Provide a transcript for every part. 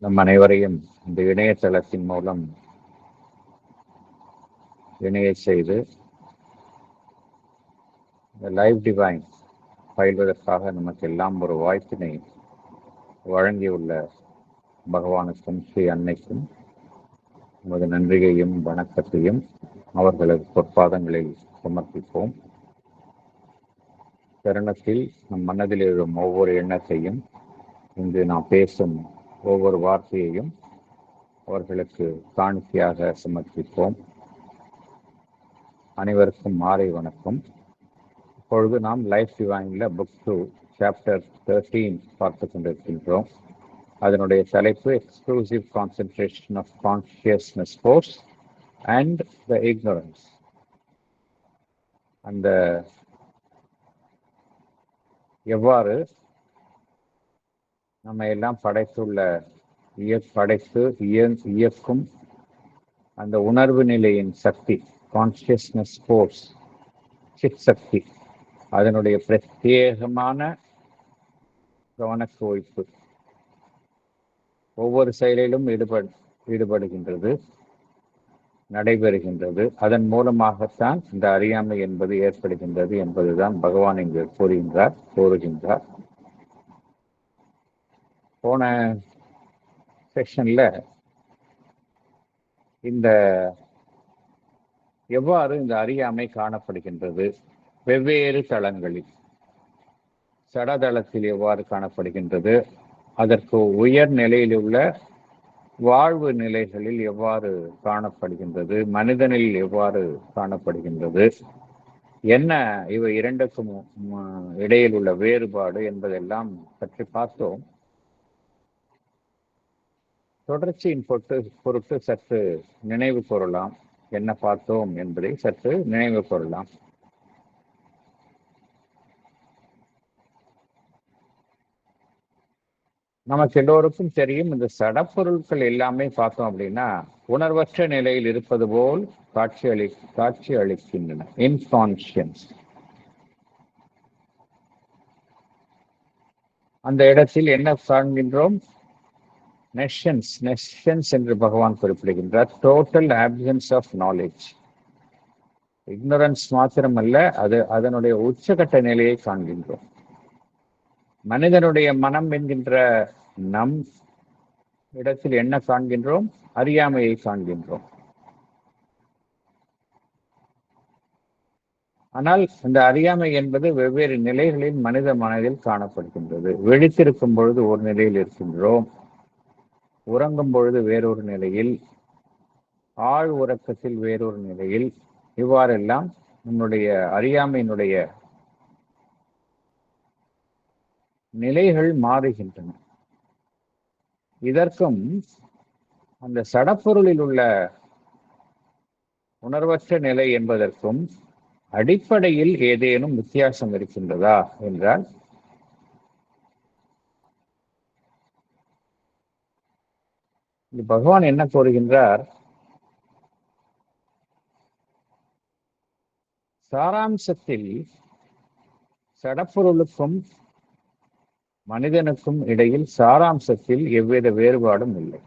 நம் அனைவரையும் இந்த இணையதளத்தின் மூலம் இணைய செய்து இந்த லைவ் டிவைன் பயில்வதற்காக நமக்கு எல்லாம் ஒரு வாய்ப்பினை வழங்கியுள்ள பகவானுக்கும் ஸ்ரீ அன்னைக்கும் நமது நன்றியையும் வணக்கத்தையும் அவர்களது பொற்பாதங்களில் சமர்ப்பிப்போம். தருணத்தில் நம் மனதில் எழும் ஒவ்வொரு எண்ணத்தையும், இன்று நாம் பேசும் ஒவ்வொரு வார்த்தையையும் அவர்களுக்கு காணிக்கையாக சமர்ப்பிப்போம். அனைவருக்கும் மாலை வணக்கம். இப்பொழுது நாம் லைஃப் டிவைன்ல புக் 2 சாப்டர் 13 பார்த்து கொண்டிருக்கின்றோம். அதனுடைய தலைப்பு exclusive concentration of consciousness force and the ignorance. அந்த எவ்வாறு நம்ம எல்லாம் படைத்து இயக்கும் அந்த உணர்வு நிலையின் சக்தி, கான்ஷியஸ்னஸ் ஃபோர்ஸ், சித் சக்தி, அதனுடைய பிரத்யேகமான கவனக்குவிப்பு ஒவ்வொரு செயலிலும் ஈடுபடுகின்றது, நடைபெறுகின்றது. அதன் மூலமாகத்தான் இந்த அறியாமை என்பது ஏற்படுகின்றது என்பதுதான் பகவான் இங்கு கூறுகின்றார். போன செக்ஷன்ல இந்த எவ்வாறு இந்த அறியாமை காணப்படுகின்றது, வெவ்வேறு தளங்களில், சடதளத்தில் எவ்வாறு காணப்படுகின்றது, அதற்கு உயர் நிலையில் உள்ள வாழ்வு நிலைகளில் எவ்வாறு காணப்படுகின்றது, மனிதனில் எவ்வாறு காணப்படுகின்றது, என்ன இவை இரண்டுக்கும் இடையில் உள்ள வேறுபாடு என்பதெல்லாம் பற்றி பார்த்தோம். தொடர்ச்சியின் பொருட்டு சற்று நினைவு கூறலாம். என்ன பார்த்தோம் என்பதை சற்று நினைவு கூறலாம். நமக்கு எல்லோருக்கும் தெரியும், இந்த சடப்பொருட்கள் எல்லாமே பார்த்தோம் அப்படின்னா உணர்வற்ற நிலையில் இருப்பது போல் காட்சி அளிக்கின்றன. இன்கான்ஷியன்ஸ். அந்த இடத்தில் என்ன காண்கின்றோம்? நெஷன்ஸ் என்று பகவான் குறிப்பிடுகின்றார். Total absence of knowledge. Ignorance மாத்திரமல்ல, அதனுடைய உச்சகட்ட நிலையை காண்கின்றோம். மனிதனுடைய மனம் என்கின்ற நம் இடத்தில் என்ன காண்கின்றோம்? அறியாமையை காண்கின்றோம். ஆனால் இந்த அறியாமை என்பது வெவ்வேறு நிலைகளில் மனித மனதில் காணப்படுகின்றது. விழித்திருக்கும் பொழுது ஒரு நிலையில் இருக்கின்றோம், உறங்கும் பொழுது வேறொரு நிலையில், ஆழ் உறக்கத்தில் வேறொரு நிலையில், இவ்வாறெல்லாம் நம்முடைய அறியாமையினுடைய நிலைகள் மாறுகின்றன. இதற்கும் அந்த சடப்பொருளில் உள்ள உணர்வற்ற நிலை என்பதற்கும் அடிப்படையில் ஏதேனும் வித்தியாசம் இருக்கின்றதா என்றால், பகவான் என்ன கூறுகின்றார்? சாராம்சத்தில் சடப்பொருளுக்கும் மனிதனுக்கும் இடையில் சாராம்சத்தில் எவ்வித வேறுபாடும் இல்லை.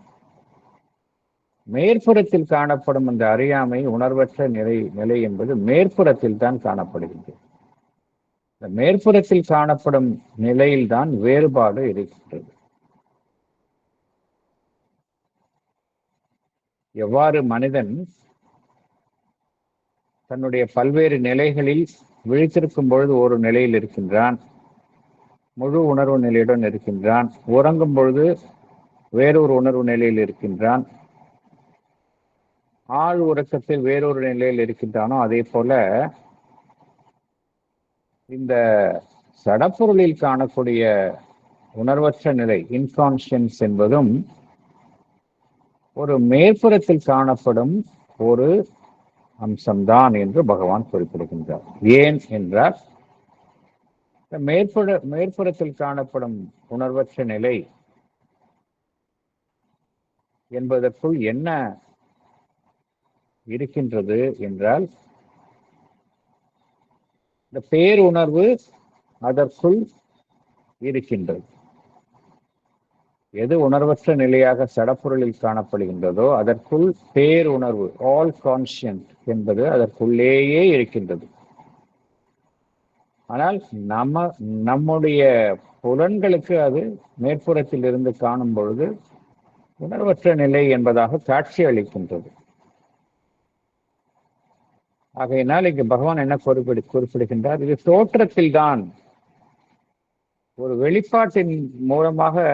மேற்புறத்தில் காணப்படும் அந்த அறியாமை, உணர்வற்ற நிலை என்பது மேற்புறத்தில் தான் காணப்படுகின்றது. இந்த மேற்புறத்தில் காணப்படும் நிலையில்தான் வேறுபாடு இருக்கின்றது. எவ்வாறு மனிதன் தன்னுடைய பல்வேறு நிலைகளில் விழித்திருக்கும் பொழுது ஒரு நிலையில் இருக்கின்றான், முழு உணர்வு நிலையுடன் இருக்கின்றான், உறங்கும் பொழுது வேறொரு உணர்வு நிலையில் இருக்கின்றான், ஆழ் உறக்கத்தில் வேறொரு நிலையில் இருக்கின்றானோ, அதே போல இந்த சடப்பொருளில் காணக்கூடிய உணர்வற்ற நிலை, இன்கான்ஷியன்ஸ் என்பதும் ஒரு மேற்புறத்தில் காணப்படும் ஒரு அம்சம்தான் என்று பகவான் குறிப்பிடுகின்றார். ஏன் என்றால், மேற்புறத்தில் காணப்படும் உணர்வற்ற நிலை என்பதற்குள் என்ன இருக்கின்றது என்றால், இந்த பேருணர்வு அதற்குள் இருக்கின்றது. எது உணர்வற்ற நிலையாக சடப்பொருளில் காணப்படுகின்றதோ அதற்குள் பேருணர்வு ஆல் கான்சியன்ட் என்பது அதற்குள்ளேயே இருக்கின்றது. ஆனால் நம்முடைய புலன்களுக்கு அது மேற்புறத்தில் இருந்து காணும் பொழுது உணர்வற்ற நிலை என்பதாக காட்சி அளிக்கின்றது. ஆகையினால் இங்கு பகவான் என்ன குறிப்பிடுகின்றார், இது தோற்றத்தில் தான் ஒரு வெளிப்பாட்டின் மூலமாக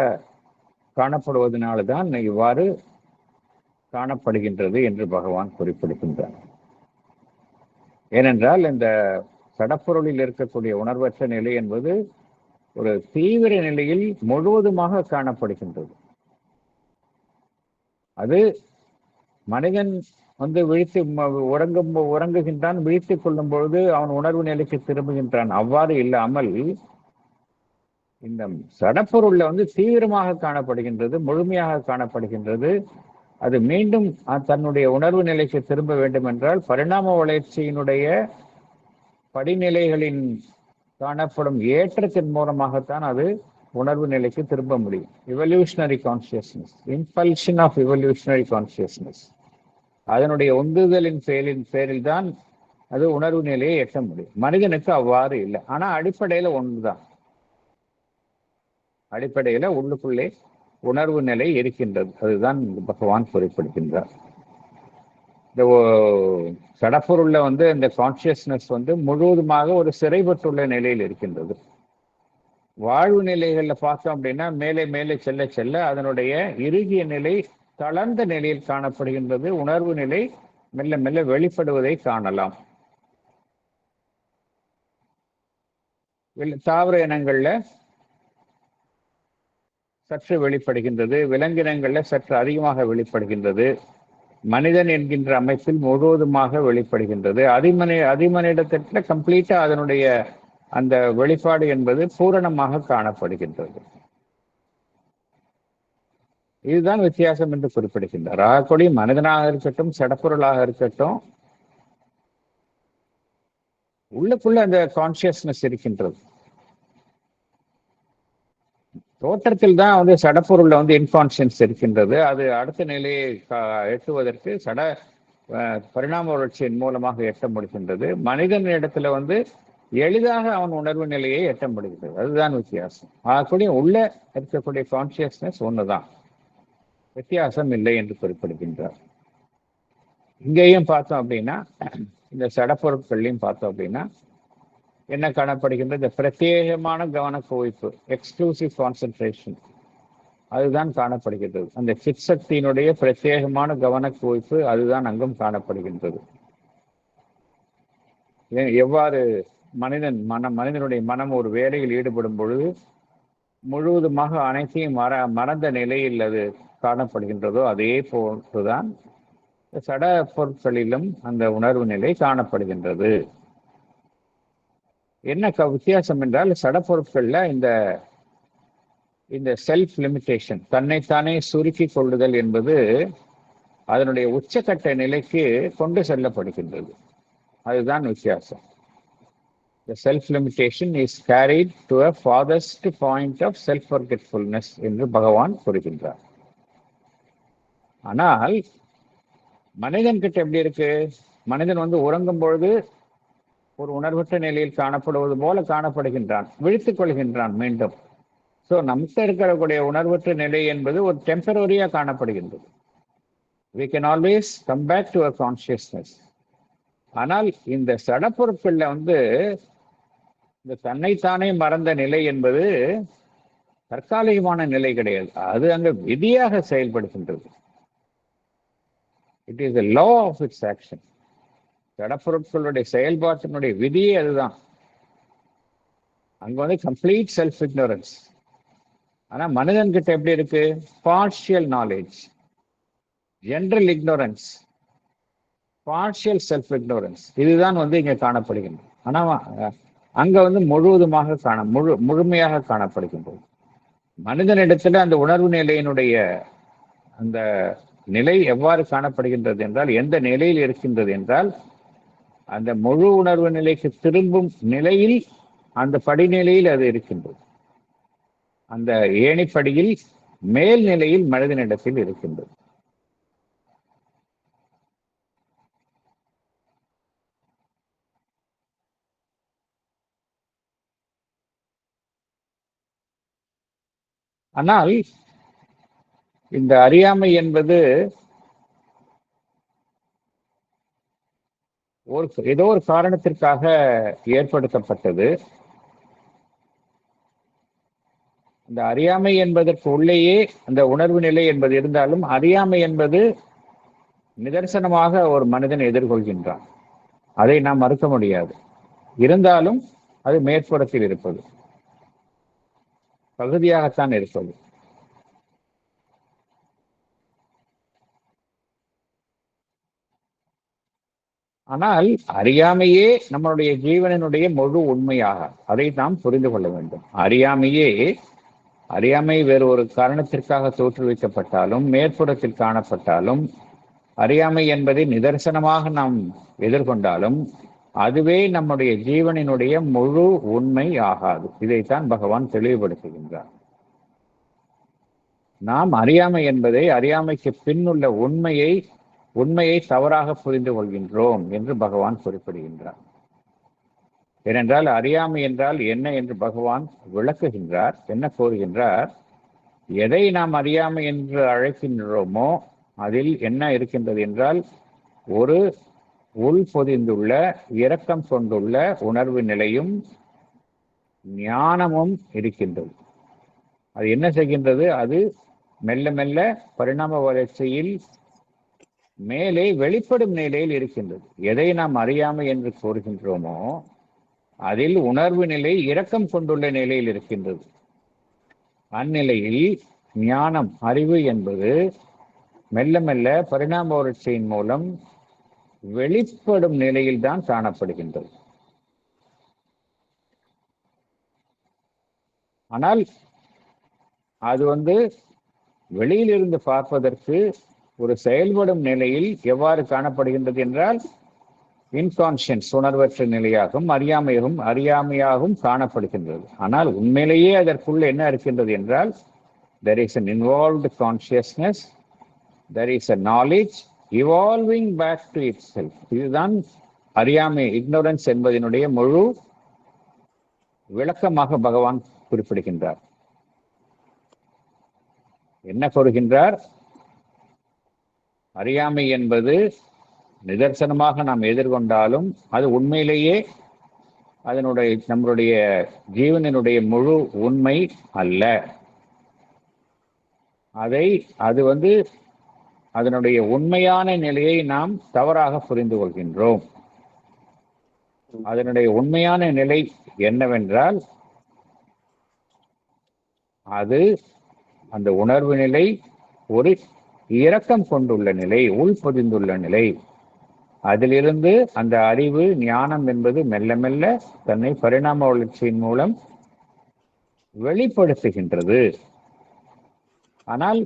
காணப்படுவதனால்தான் இவ்வாறு காணப்படுகின்றது என்று பகவான் குறிப்பிடுகின்றார். ஏனென்றால் இந்த சடப்பொருளில் இருக்கக்கூடிய உணர்வற்ற நிலை என்பது ஒரு தீவிர நிலையில் முழுவதுமாக காணப்படுகின்றது. அது மனிதன் விழித்து உறங்குகின்றான், விழித்துக் கொள்ளும் பொழுது அவன் உணர்வு நிலைக்கு திரும்புகின்றான். அவ்வாறு இல்லாமல் இந்த சடப்பொருள்ல தீவிரமாக காணப்படுகின்றது, முழுமையாக காணப்படுகின்றது. அது மீண்டும் தன்னுடைய உணர்வு நிலைக்கு திரும்ப வேண்டும் என்றால் பரிணாம வளர்ச்சியினுடைய படிநிலைகளின் காணப்படும் ஏற்றத்தின் மூலமாகத்தான் அது உணர்வு நிலைக்கு திரும்ப முடியும். இவல்யூஷனரி கான்சியஸ்னஸ், இம்பல்ஷன் ஆஃப் இவல்யூஷனரி கான்சியஸ்னஸ், அதனுடைய உந்துதலின் பேரில் தான் அது உணர்வு நிலையை எட்ட முடியும். மனிதனுக்கு அவ்வாறு இல்லை. ஆனா அடிப்படையில ஒன்றுதான், அடிப்படையில உள்ளுக்குள்ளே உணர்வு நிலை இருக்கின்றது. அதுதான் பகவான் குறிப்பிடுகின்றார். இந்த சடப்பொருள்ல இந்த கான்சியஸ்னஸ் முழுவதுமாக ஒரு சிறைப்பட்டுள்ள நிலையில் இருக்கின்றது. வாழ்வு நிலைகள்ல பார்த்தோம் அப்படின்னா மேலே மேலே செல்ல செல்ல அதனுடைய இறுகிய நிலை தளர்ந்த நிலையில் காணப்படுகின்றது. உணர்வு நிலை மெல்ல மெல்ல வெளிப்படுவதை காணலாம். தாவர இனங்கள்ல சற்று வெளிப்படுகின்றது, விலங்கினங்கள்ல சற்று அதிகமாக வெளிப்படுகின்றது, மனிதன் என்கின்ற அமைப்பில் முழுவதுமாக வெளிப்படுகின்றது. அதிமனிதத்துல கம்ப்ளீட்டா அதனுடைய அந்த வெளிப்பாடு என்பது பூரணமாக காணப்படுகின்றது. இதுதான் வித்தியாசம் என்று குறிப்பிடுகின்றார். ஆகக்கூடிய மனிதனாக இருக்கட்டும், சடப்பொருளாக இருக்கட்டும், உள்ளுக்குள்ள அந்த கான்சியஸ்னஸ் இருக்கின்றது. தோற்றத்தில் தான் சடப்பொருள்ல இன்கான்சியன்ஸ் இருக்கின்றது. அது அடுத்த நிலையை எட்டுவதற்கு பரிணாம வளர்ச்சியின் மூலமாக எட்ட முடிகின்றது. மனிதன் இடத்துல எளிதாக அவன் உணர்வு நிலையை எட்ட முடிகிறது. அதுதான் வித்தியாசம். ஆகக்கூடிய உள்ள இருக்கக்கூடிய கான்சியஸ்னஸ் ஒண்ணுதான், வித்தியாசம் இல்லை என்று குறிப்பிடுகின்றார். இங்கேயும் பார்த்தோம் அப்படின்னா, இந்த சடப்பொருட்கள்லையும் பார்த்தோம் அப்படின்னா என்ன காணப்படுகின்ற இந்த பிரத்யேகமான கவன குவிப்பு, எக்ஸ்க்ளூசிவ் கான்சென்ட்ரேஷன், அதுதான் காணப்படுகின்றது. அந்த சித் சக்தியினுடைய பிரத்யேகமான கவன குவிப்பு அதுதான் அங்கும் காணப்படுகின்றது. எவ்வாறு மனிதனுடைய மனம் ஒரு வேலையில் ஈடுபடும் பொழுது முழுவதுமாக அனைத்தையும் மறந்த நிலையில் அது காணப்படுகின்றதோ அதே போன்றுதான் சட பொருட்களிலும் அந்த உணர்வு நிலை காணப்படுகின்றது. என்ன வித்தியாசம் என்றால் சடப்பொருட்கள்ல இந்த செல்ஃப் லிமிட்டேஷன், தன்னைத்தானே சுருக்கி கொள்ளுதல் என்பது அதனுடைய உச்சக்கட்ட நிலைக்கு கொண்டு செல்லப்படுகின்றது. அதுதான் வித்தியாசம். The self-limitation is carried to a farthest point of self-forgetfulness என்று பகவான் கூறுகின்றார். ஆனால் மனிதன் கிட்ட எப்படி இருக்கு? மனிதன் உறங்கும் பொழுது ஒரு உணர்வற்ற நிலையில் காணப்படுவது போல காணப்படுகின்றான், விழித்துக் கொள்கின்றான் மீண்டும். ஸோ நமக்கு இருக்கக்கூடிய உணர்வற்ற நிலை என்பது ஒரு டெம்பரரியா காணப்படுகின்றது. We can always come back to our consciousness. ஆனால் இந்த சடப்பொருட்கள்ல இந்த தன்னைத்தானே மறந்த நிலை என்பது தற்காலிகமான நிலை கிடையாது. அது அங்க விதியாக செயல்படுகின்றது. It is a law of its action. சடப்பொருட்களுடைய செயல்பாட்டினுடைய விதியே அதுதான். அங்க கம்ப்ளீட் செல்ஃப் இக்னோரன்ஸ். ஆனா மனிதன் கிட்ட எப்படி இருக்கு? Partial knowledge, general ignorance, partial self ignorance, இதுதான் இங்க காணப்படுகின்றது. ஆனா அங்க முழுவதுமாக முழுமையாக காணப்படுகின்றது. மனிதனிடத்துல அந்த உணர்வு நிலையினுடைய அந்த நிலை எவ்வாறு காணப்படுகின்றது என்றால், எந்த நிலையில் இருக்கின்றது என்றால், அந்த முழு உணர்வு நிலைக்கு திரும்பும் நிலையில், அந்த படிநிலையில் அது இருக்கின்றது. அந்த ஏணிப்படியில் மேல்நிலையில் மனிதனிடத்தில் இருக்கின்றது. ஆனால் இந்த அறியாமை என்பது ஏதோ ஒரு காரணத்திற்காக ஏற்படுத்தப்பட்டது. அந்த அறியாமை என்பதற்கு உள்ளேயே அந்த உணர்வு நிலை என்பது இருந்தாலும், அறியாமை என்பது நிதர்சனமாக ஒரு மனிதன் எதிர்கொள்கின்றான். அதை நாம் மறுக்க முடியாது. இருந்தாலும் அது மேற்புறத்தில் இருப்பது, பகுதியாகத்தான் இருப்பது. ஆனால் அறியாமையே நம்மளுடைய ஜீவனினுடைய முழு உண்மையாக, அதை நாம் புரிந்து கொள்ள வேண்டும். அறியாமை வேறு ஒரு காரணத்திற்காக தோற்றுவிக்கப்பட்டாலும், மேற்புறத்தில் காணப்பட்டாலும், அறியாமை என்பதை நிதர்சனமாக நாம் எதிர்கொண்டாலும், அதுவே நம்முடைய ஜீவனினுடைய முழு உண்மை ஆகாது. இதைத்தான் பகவான் தெளிவுபடுத்துகின்றார். நாம் அறியாமை என்பதை, அறியாமைக்கு பின்னுள்ள உண்மையை தவறாக புரிந்து கொள்கின்றோம் என்று பகவான் குறிப்பிடுகின்றார். ஏனென்றால் அறியாமை என்றால் என்ன என்று பகவான் விளக்குகின்றார். என்ன கூறுகின்றார்? எதை நாம் அறியாமை என்று அழைக்கின்றோமோ அதில் என்ன இருக்கின்றது என்றால், ஒரு உள் பொதிந்துள்ள இரக்கம் கொண்டுள்ள உணர்வு நிலையும் ஞானமும் இருக்கின்றது. அது என்ன செய்கின்றது? அது மெல்ல மெல்ல பரிணாம வளர்ச்சியில் மேலே வெளிப்படும் நிலையில் இருக்கின்றது. எதை நாம் அறியாமை என்று கூறுகின்றோமோ அதில் உணர்வு நிலை இரக்கம் கொண்டுள்ள நிலையில் இருக்கின்றது. அந்நிலையில் ஞானம், அறிவு என்பது மெல்ல மெல்ல பரிணாம வளர்ச்சியின் மூலம் வெளிப்படும் நிலையில் தான் காணப்படுகின்றது. ஆனால் அது வெளியிலிருந்து பார்ப்பதற்கு ஒரு செயல்படும் நிலையில் எவ்வாறு காணப்படுகின்றது என்றால், இன்கான்ஷியன்ஸ், உணர்வற்ற நிலையாகவும் அறியாமையாகவும் காணப்படுகின்றது. ஆனால் உண்மையிலேயே அதற்குள்ள என்ன இருக்கின்றது என்றால், there is an involved consciousness, there is a knowledge evolving back to itself. இதுதான் அறியாமை, இக்னோரன்ஸ் என்பதனுடைய முழு விளக்கமாக பகவான் குறிப்பிடுகின்றார். என்ன கூறுகின்றார்? அறியாமை என்பது நிதர்சனமாக நாம் எதிர்கொண்டாலும் அது உண்மையிலேயே நம்மளுடைய ஜீவனினுடைய முழு உண்மை அல்ல. அது அதனுடைய உண்மையான நிலையை நாம் தவறாக புரிந்து கொள்கின்றோம். அதனுடைய உண்மையான நிலை என்னவென்றால், அந்த உணர்வு நிலை ஒரு இரக்கம் கொண்டுள்ள நிலை, உள்பொதிந்துள்ள நிலை. அதிலிருந்து அந்த அறிவு, ஞானம் என்பது மெல்ல மெல்ல தன்னை பரிணாம வளர்ச்சியின் மூலம் வெளிப்படுத்துகின்றது. ஆனால்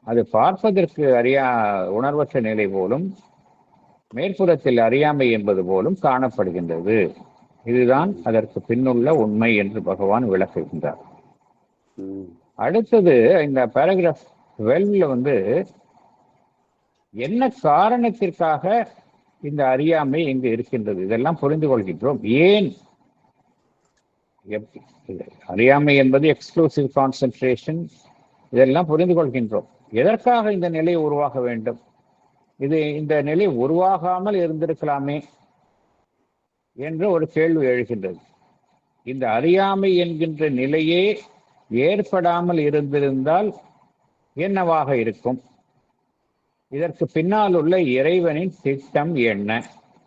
அது பார்ப்பதற்கு உணர்வற்ற நிலை போலும், மேற்புறத்தில் அறியாமை என்பது போலும் காணப்படுகின்றது. இதுதான் அதற்கு பின்னுள்ள உண்மை என்று பகவான் விளக்குகின்றார். அடுத்தது இந்த பேராகிராஃப் 12 என்ன காரணத்திற்காக இந்த அறியாமை இங்கு இருக்கின்றது, இதெல்லாம் புரிந்து கொள்கின்றோம். ஏன் அறியாமை என்பது எக்ஸ்க்ளூசிவ் கான்சென்ட்ரேஷன், இதெல்லாம் புரிந்து கொள்கின்றோம். எதற்காக இந்த நிலை உருவாக வேண்டும்? இந்த நிலை உருவாகாமல் இருந்திருக்கலாமே என்று ஒரு கேள்வி எழுகின்றது. இந்த அறியாமை என்கின்ற நிலையே ஏற்படாமல் இருந்திருந்தால் என்னவாக இருக்கும்? இதற்கு பின்னால் உள்ள இறைவனின் திட்டம் என்ன?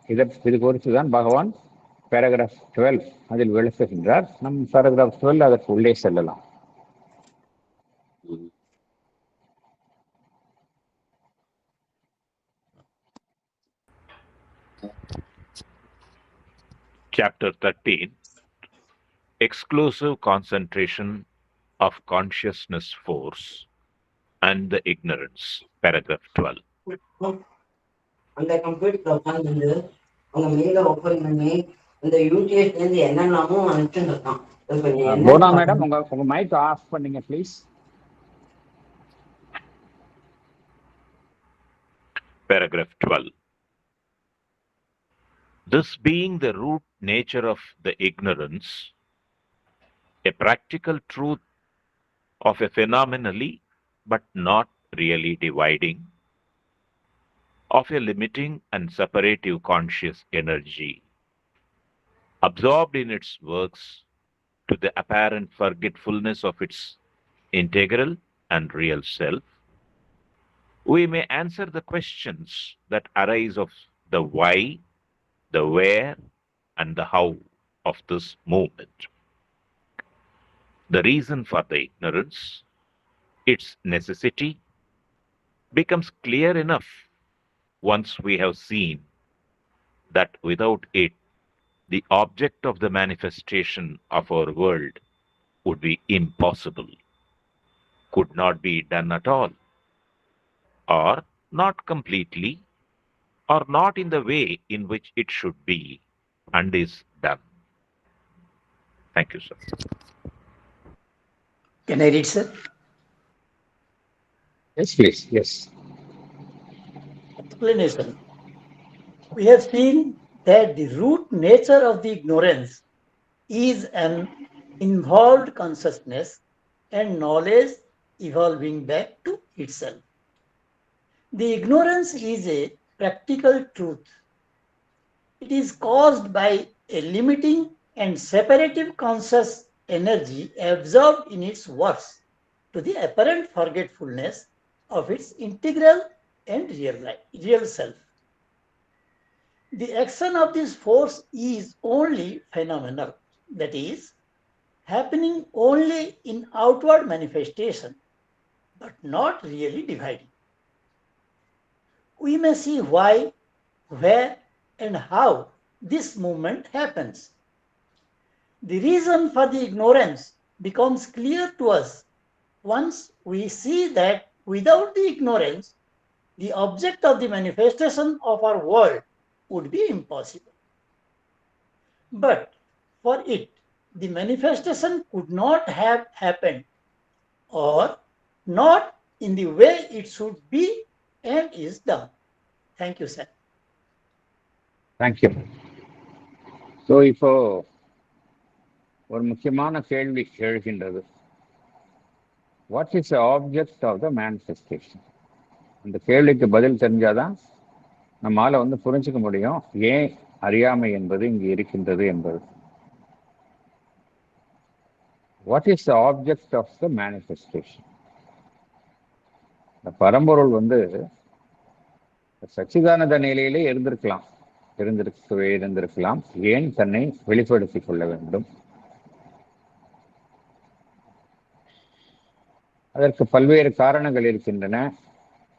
இது குறித்துதான் பகவான் பேராகிராஃப் 12 அதில் விளக்குகின்றார். நம் பேராகிராஃப் 12 அதற்கு உள்ளே செல்லலாம். Chapter 13, Exclusive Concentration of Consciousness Force and the Ignorance, paragraph 12. அந்த கம்ப்யூட்டர் உட்காந்து அவங்க மெயில ஓபன் பண்ணி இந்த யூடிஎஸ்ல இருந்து என்னெல்லாமோ அனுப்பிச்சுட்டு இருக்கான். போனா மேடம், உங்க மைக் ஆஃப் பண்ணீங்க please. Paragraph 12. This being the root nature of the ignorance, a practical truth of a phenomenally but not really dividing, of a limiting and separative conscious energy, absorbed in its works to the apparent forgetfulness of its integral and real self, we may answer the questions that arise of the why, the where, and the how of this movement. The reason for the ignorance, its necessity, becomes clear enough once we have seen that without it, the object of the manifestation of our world would be impossible, could not be done at all, or not completely, or not in the way in which it should be and is done. Thank you, sir. Can I read, sir? Yes, please. Yes. Explanation. We have seen that the root nature of the ignorance is an involved consciousness and knowledge evolving back to itself. The ignorance is a practical truth. It is caused by a limiting and separative conscious energy absorbed in its works to the apparent forgetfulness of its integral and real self. The action of this force is only phenomenal, that is, happening only in outward manifestation, but not really dividing. We may see why, where, and how this movement happens. The reason for the ignorance becomes clear to us once we see that without the ignorance, the object of the manifestation of our world would be impossible. But for it, the manifestation could not have happened, or not in the way it should be and is done. Thank you, sir. Thank you. So இப்போ ஒரு முக்கியமான கேள்வி எழுகின்றது. What is the object of the manifestation? அந்த கேள்விக்கு பதில் தெரிஞ்சாதான் நம்மால புரிஞ்சுக்க முடியும் ஏன் அறியாமை என்பது இங்கு இருக்கின்றது என்பது. What is the object of the manifestation? இந்த பரம்பொருள் சச்சிதானந்த நிலையிலே இருந்திருக்கலாம். ஏன் தன்னை வெளிப்படுத்திக் கொள்ள வேண்டும்? அதற்கு பல்வேறு காரணங்கள் இருக்கின்றன.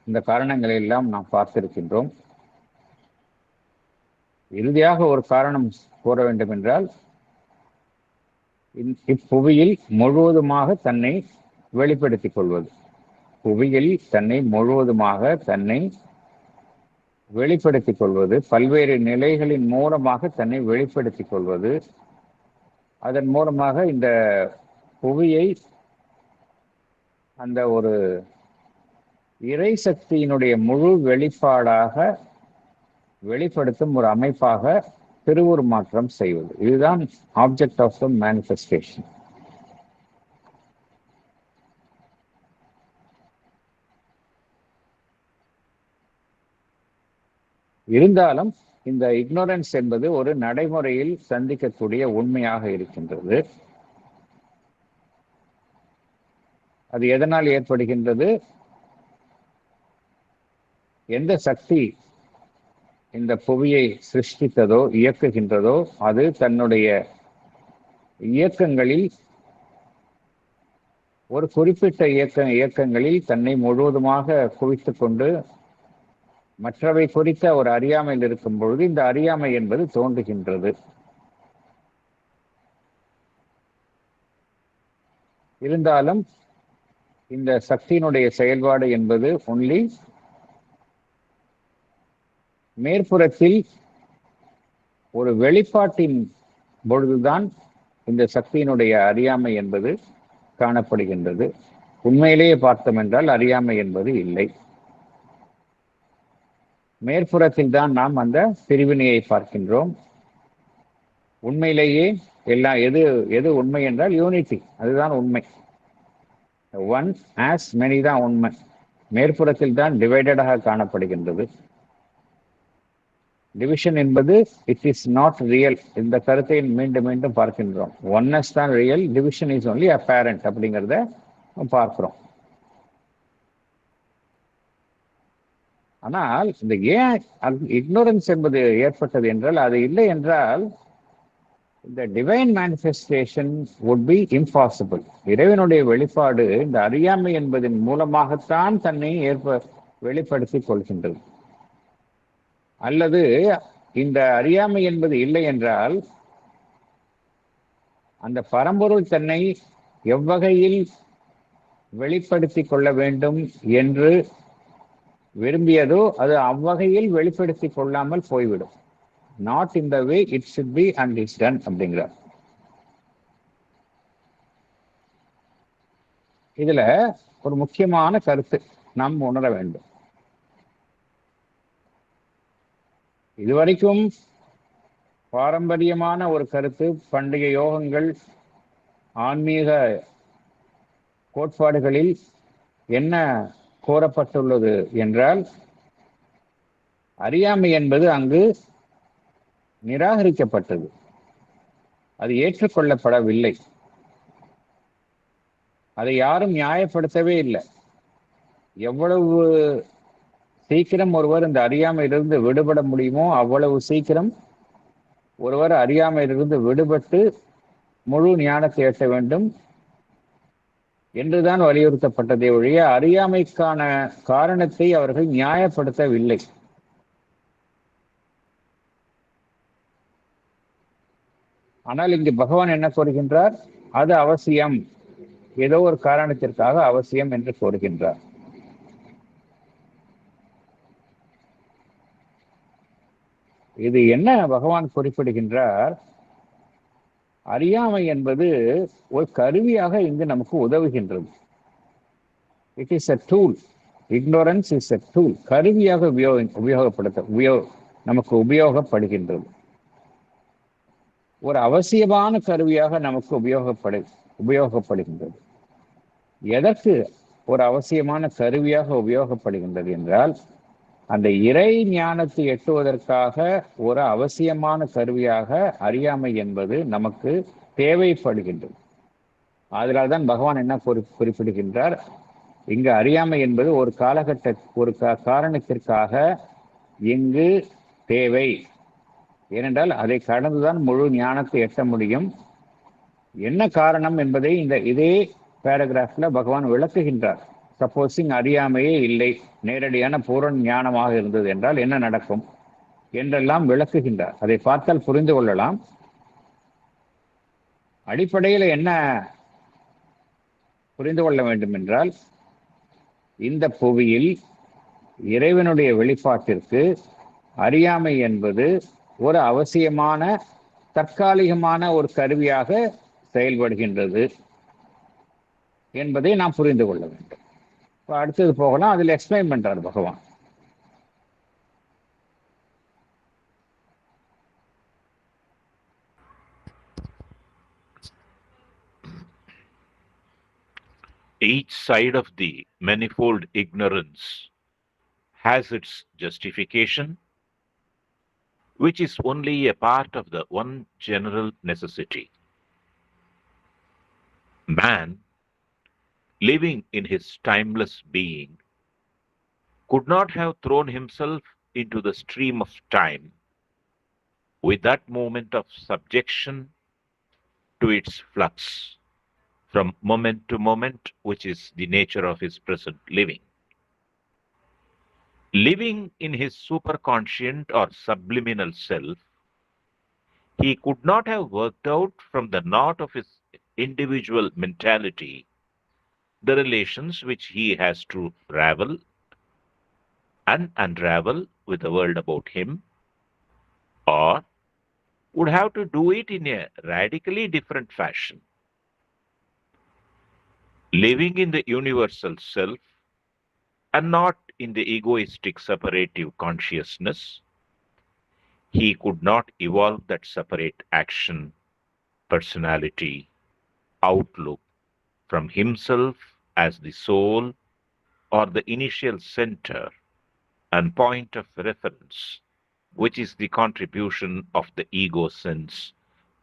இந்த காரணங்களை எல்லாம் நாம் பார்த்திருக்கின்றோம். இறுதியாக ஒரு காரணம் கூற வேண்டும் என்றால், இப்புவியில் முழுவதுமாக தன்னை வெளிப்படுத்திக் கொள்வது. புவியில் தன்னை முழுவதுமாக வெளிப்படுத்திக் கொள்வது, பல்வேறு நிலைகளின் மூலமாக தன்னை வெளிப்படுத்திக் கொள்வது, அதன் மூலமாக இந்த புவியை அந்த ஒரு இறை சக்தியினுடைய முழு வெளிப்பாடாக வெளிப்படுத்தும் ஒரு அமைப்பாக திருவுருமாற்றம் செய்வது. இதுதான் ஆப்ஜெக்ட் ஆஃப் த மேனிஃபெஸ்டேஷன். இருந்தாலும் இந்த இக்னோரன்ஸ் என்பது ஒரு நடைமுறையில் சந்திக்கக்கூடிய உண்மையாக இருக்கின்றது. அது எதனால் ஏற்படுகின்றது? எந்த சக்தி இந்த புவியை சிருஷ்டித்ததோ இயக்குகின்றதோ அது தன்னுடைய இயக்கங்களில் ஒரு குறிப்பிட்ட இயக்கங்களில் தன்னை முழுவதுமாக குவித்துக் கொண்டு மற்றவை குறித்த ஒரு அறியாமையில் இருக்கும் பொழுது இந்த அறியாமை என்பது தோன்றுகின்றது. இருந்தாலும் இந்த சக்தியினுடைய செயல்பாடு என்பது ஒன்லி மேற்புறத்தில் ஒரு வெளிப்பாட்டின் பொழுதுதான் இந்த சக்தியினுடைய அறியாமை என்பது காணப்படுகின்றது. உண்மையிலேயே பார்த்தோம் என்றால் அறியாமை என்பது இல்லை. மேற்புறத்தில் தான் நாம் அந்த பிரிவினையை பார்க்கின்றோம். உண்மையிலேயே எல்லாம் எது எது உண்மை என்றால் யூனிட்டி, அதுதான் உண்மை. ஒன் ஆஸ் மெனி தான் உண்மை. மேற்புறத்தில் தான் டிவைடடாக காணப்படுகின்றது. டிவிஷன் என்பது இட் இஸ் நாட் ரியல். இந்த கருத்தை மீண்டும் மீண்டும் பார்க்கின்றோம். ஒன்னஸ் தான் real, division is only apparent அப்படிங்கிறத பார்க்கிறோம். ஆனால் இந்த ஏன் இக்னோரன்ஸ் என்பது ஏற்பட்டது என்றால், அது இல்லை என்றால் இந்த divine manifestation would be impossible. இறைவனுடைய வெளிப்பாடு இந்த அறியாமை என்பதன் மூலமாகத்தான் தன்னை வெளிப்படுத்திக் கொள்கின்றது. அல்லது இந்த அறியாமை என்பது இல்லை என்றால் அந்த பரம்பொருள் தன்னை எவ்வகையில் வெளிப்படுத்திக் கொள்ள வேண்டும் என்று விரும்பியதோ அது அவ்வகையில் வெளிப்படுத்திக் கொள்ளாமல் போய்விடும். Not in the way it should be and is done அப்படிங்கிறார். இதுல ஒரு முக்கியமான கருத்து நாம் உணர வேண்டும். இதுவரைக்கும் பாரம்பரியமான ஒரு கருத்து, பண்டைய யோகங்கள் ஆன்மீக கோட்பாடுகளில் என்ன கூறப்பட்டுள்ளது என்றால், அறியாமை என்பது அங்கு நிராகரிக்கப்பட்டது, அது ஏற்றுக்கொள்ளப்படவில்லை, அதை யாரும் நியாயப்படுத்தவே இல்லை. எவ்வளவு சீக்கிரம் ஒருவர் இந்த அறியாமையிலிருந்து விடுபட முடியுமோ அவ்வளவு சீக்கிரம் ஒருவர் அறியாமையிலிருந்து விடுபட்டு முழு ஞானத்தை எட்ட வேண்டும் என்றுதான் வலியுறுத்தப்பட்டதே ஒழிய அறியாமைக்கான காரணத்தை அவர்கள் நியாயப்படுத்தவில்லை. ஆனால் இங்கு பகவான் என்ன கூறுகின்றார்? அது அவசியம், ஏதோ ஒரு காரணத்திற்காக அவசியம் என்று கூறுகின்றார். இது என்ன பகவான் குறிப்பிடுகின்றார்? அறியாமை என்பது ஒரு கருவியாக இங்கு நமக்கு உதவுகின்றது. It is a tool. ignorance is a tool. கருவியாக நமக்கு உபயோகப்படுகின்றது. ஒரு அவசியமான கருவியாக நமக்கு உபயோகப்படுகின்றது. எதற்கு ஒரு அவசியமான கருவியாக உபயோகப்படுகின்றது என்றால், அந்த இறை ஞானத்தை எட்டுவதற்காக ஒரு அவசியமான கருவியாக அறியாமை என்பது நமக்கு தேவைப்படுகின்றது. அதனால்தான் பகவான் என்ன குறிப்பிடுகின்றார்? இங்கு அறியாமை என்பது ஒரு காரணத்திற்காக இங்கு தேவை. ஏனென்றால் அதை கடந்துதான் முழு ஞானத்தை எட்ட முடியும். என்ன காரணம் என்பதை இதே பேராகிராஃப்ல பகவான் விளக்குகின்றார். சப்போஸிங் அறியாமையே இல்லை, நேரடியான பூரண ஞானமாக இருந்தது என்றால் என்ன நடக்கும் என்றெல்லாம் விளக்குகின்றார். அதை பார்த்தால் புரிந்து கொள்ளலாம். அடிப்படையில் என்ன புரிந்து கொள்ள வேண்டும் என்றால், இந்த புவியில் இறைவனுடைய வெளிப்பாட்டிற்கு அறியாமை என்பது ஒரு அவசியமான தற்காலிகமான ஒரு கருவியாக செயல்படுகின்றது என்பதை நாம் புரிந்து கொள்ள வேண்டும். அடுத்தது போகலாம், அதில் எக்ஸ்பிளைன் பண்றார் பகவான். Each side of the manifold ignorance has its justification, which is only a part of the one general necessity. Man, living in his timeless being, could not have thrown himself into the stream of time with that moment of subjection to its flux, from moment to moment, which is the nature of his present living. Living in his superconscient or subliminal self, he could not have worked out from the knot of his individual mentality the relations which he has to ravel and unravel with the world about him, or would have to do it in a radically different fashion. Living in the universal self and not in the egoistic separative consciousness, he could not evolve that separate action, personality, outlook from himself as the soul or the initial center and point of reference, which is the contribution of the ego sense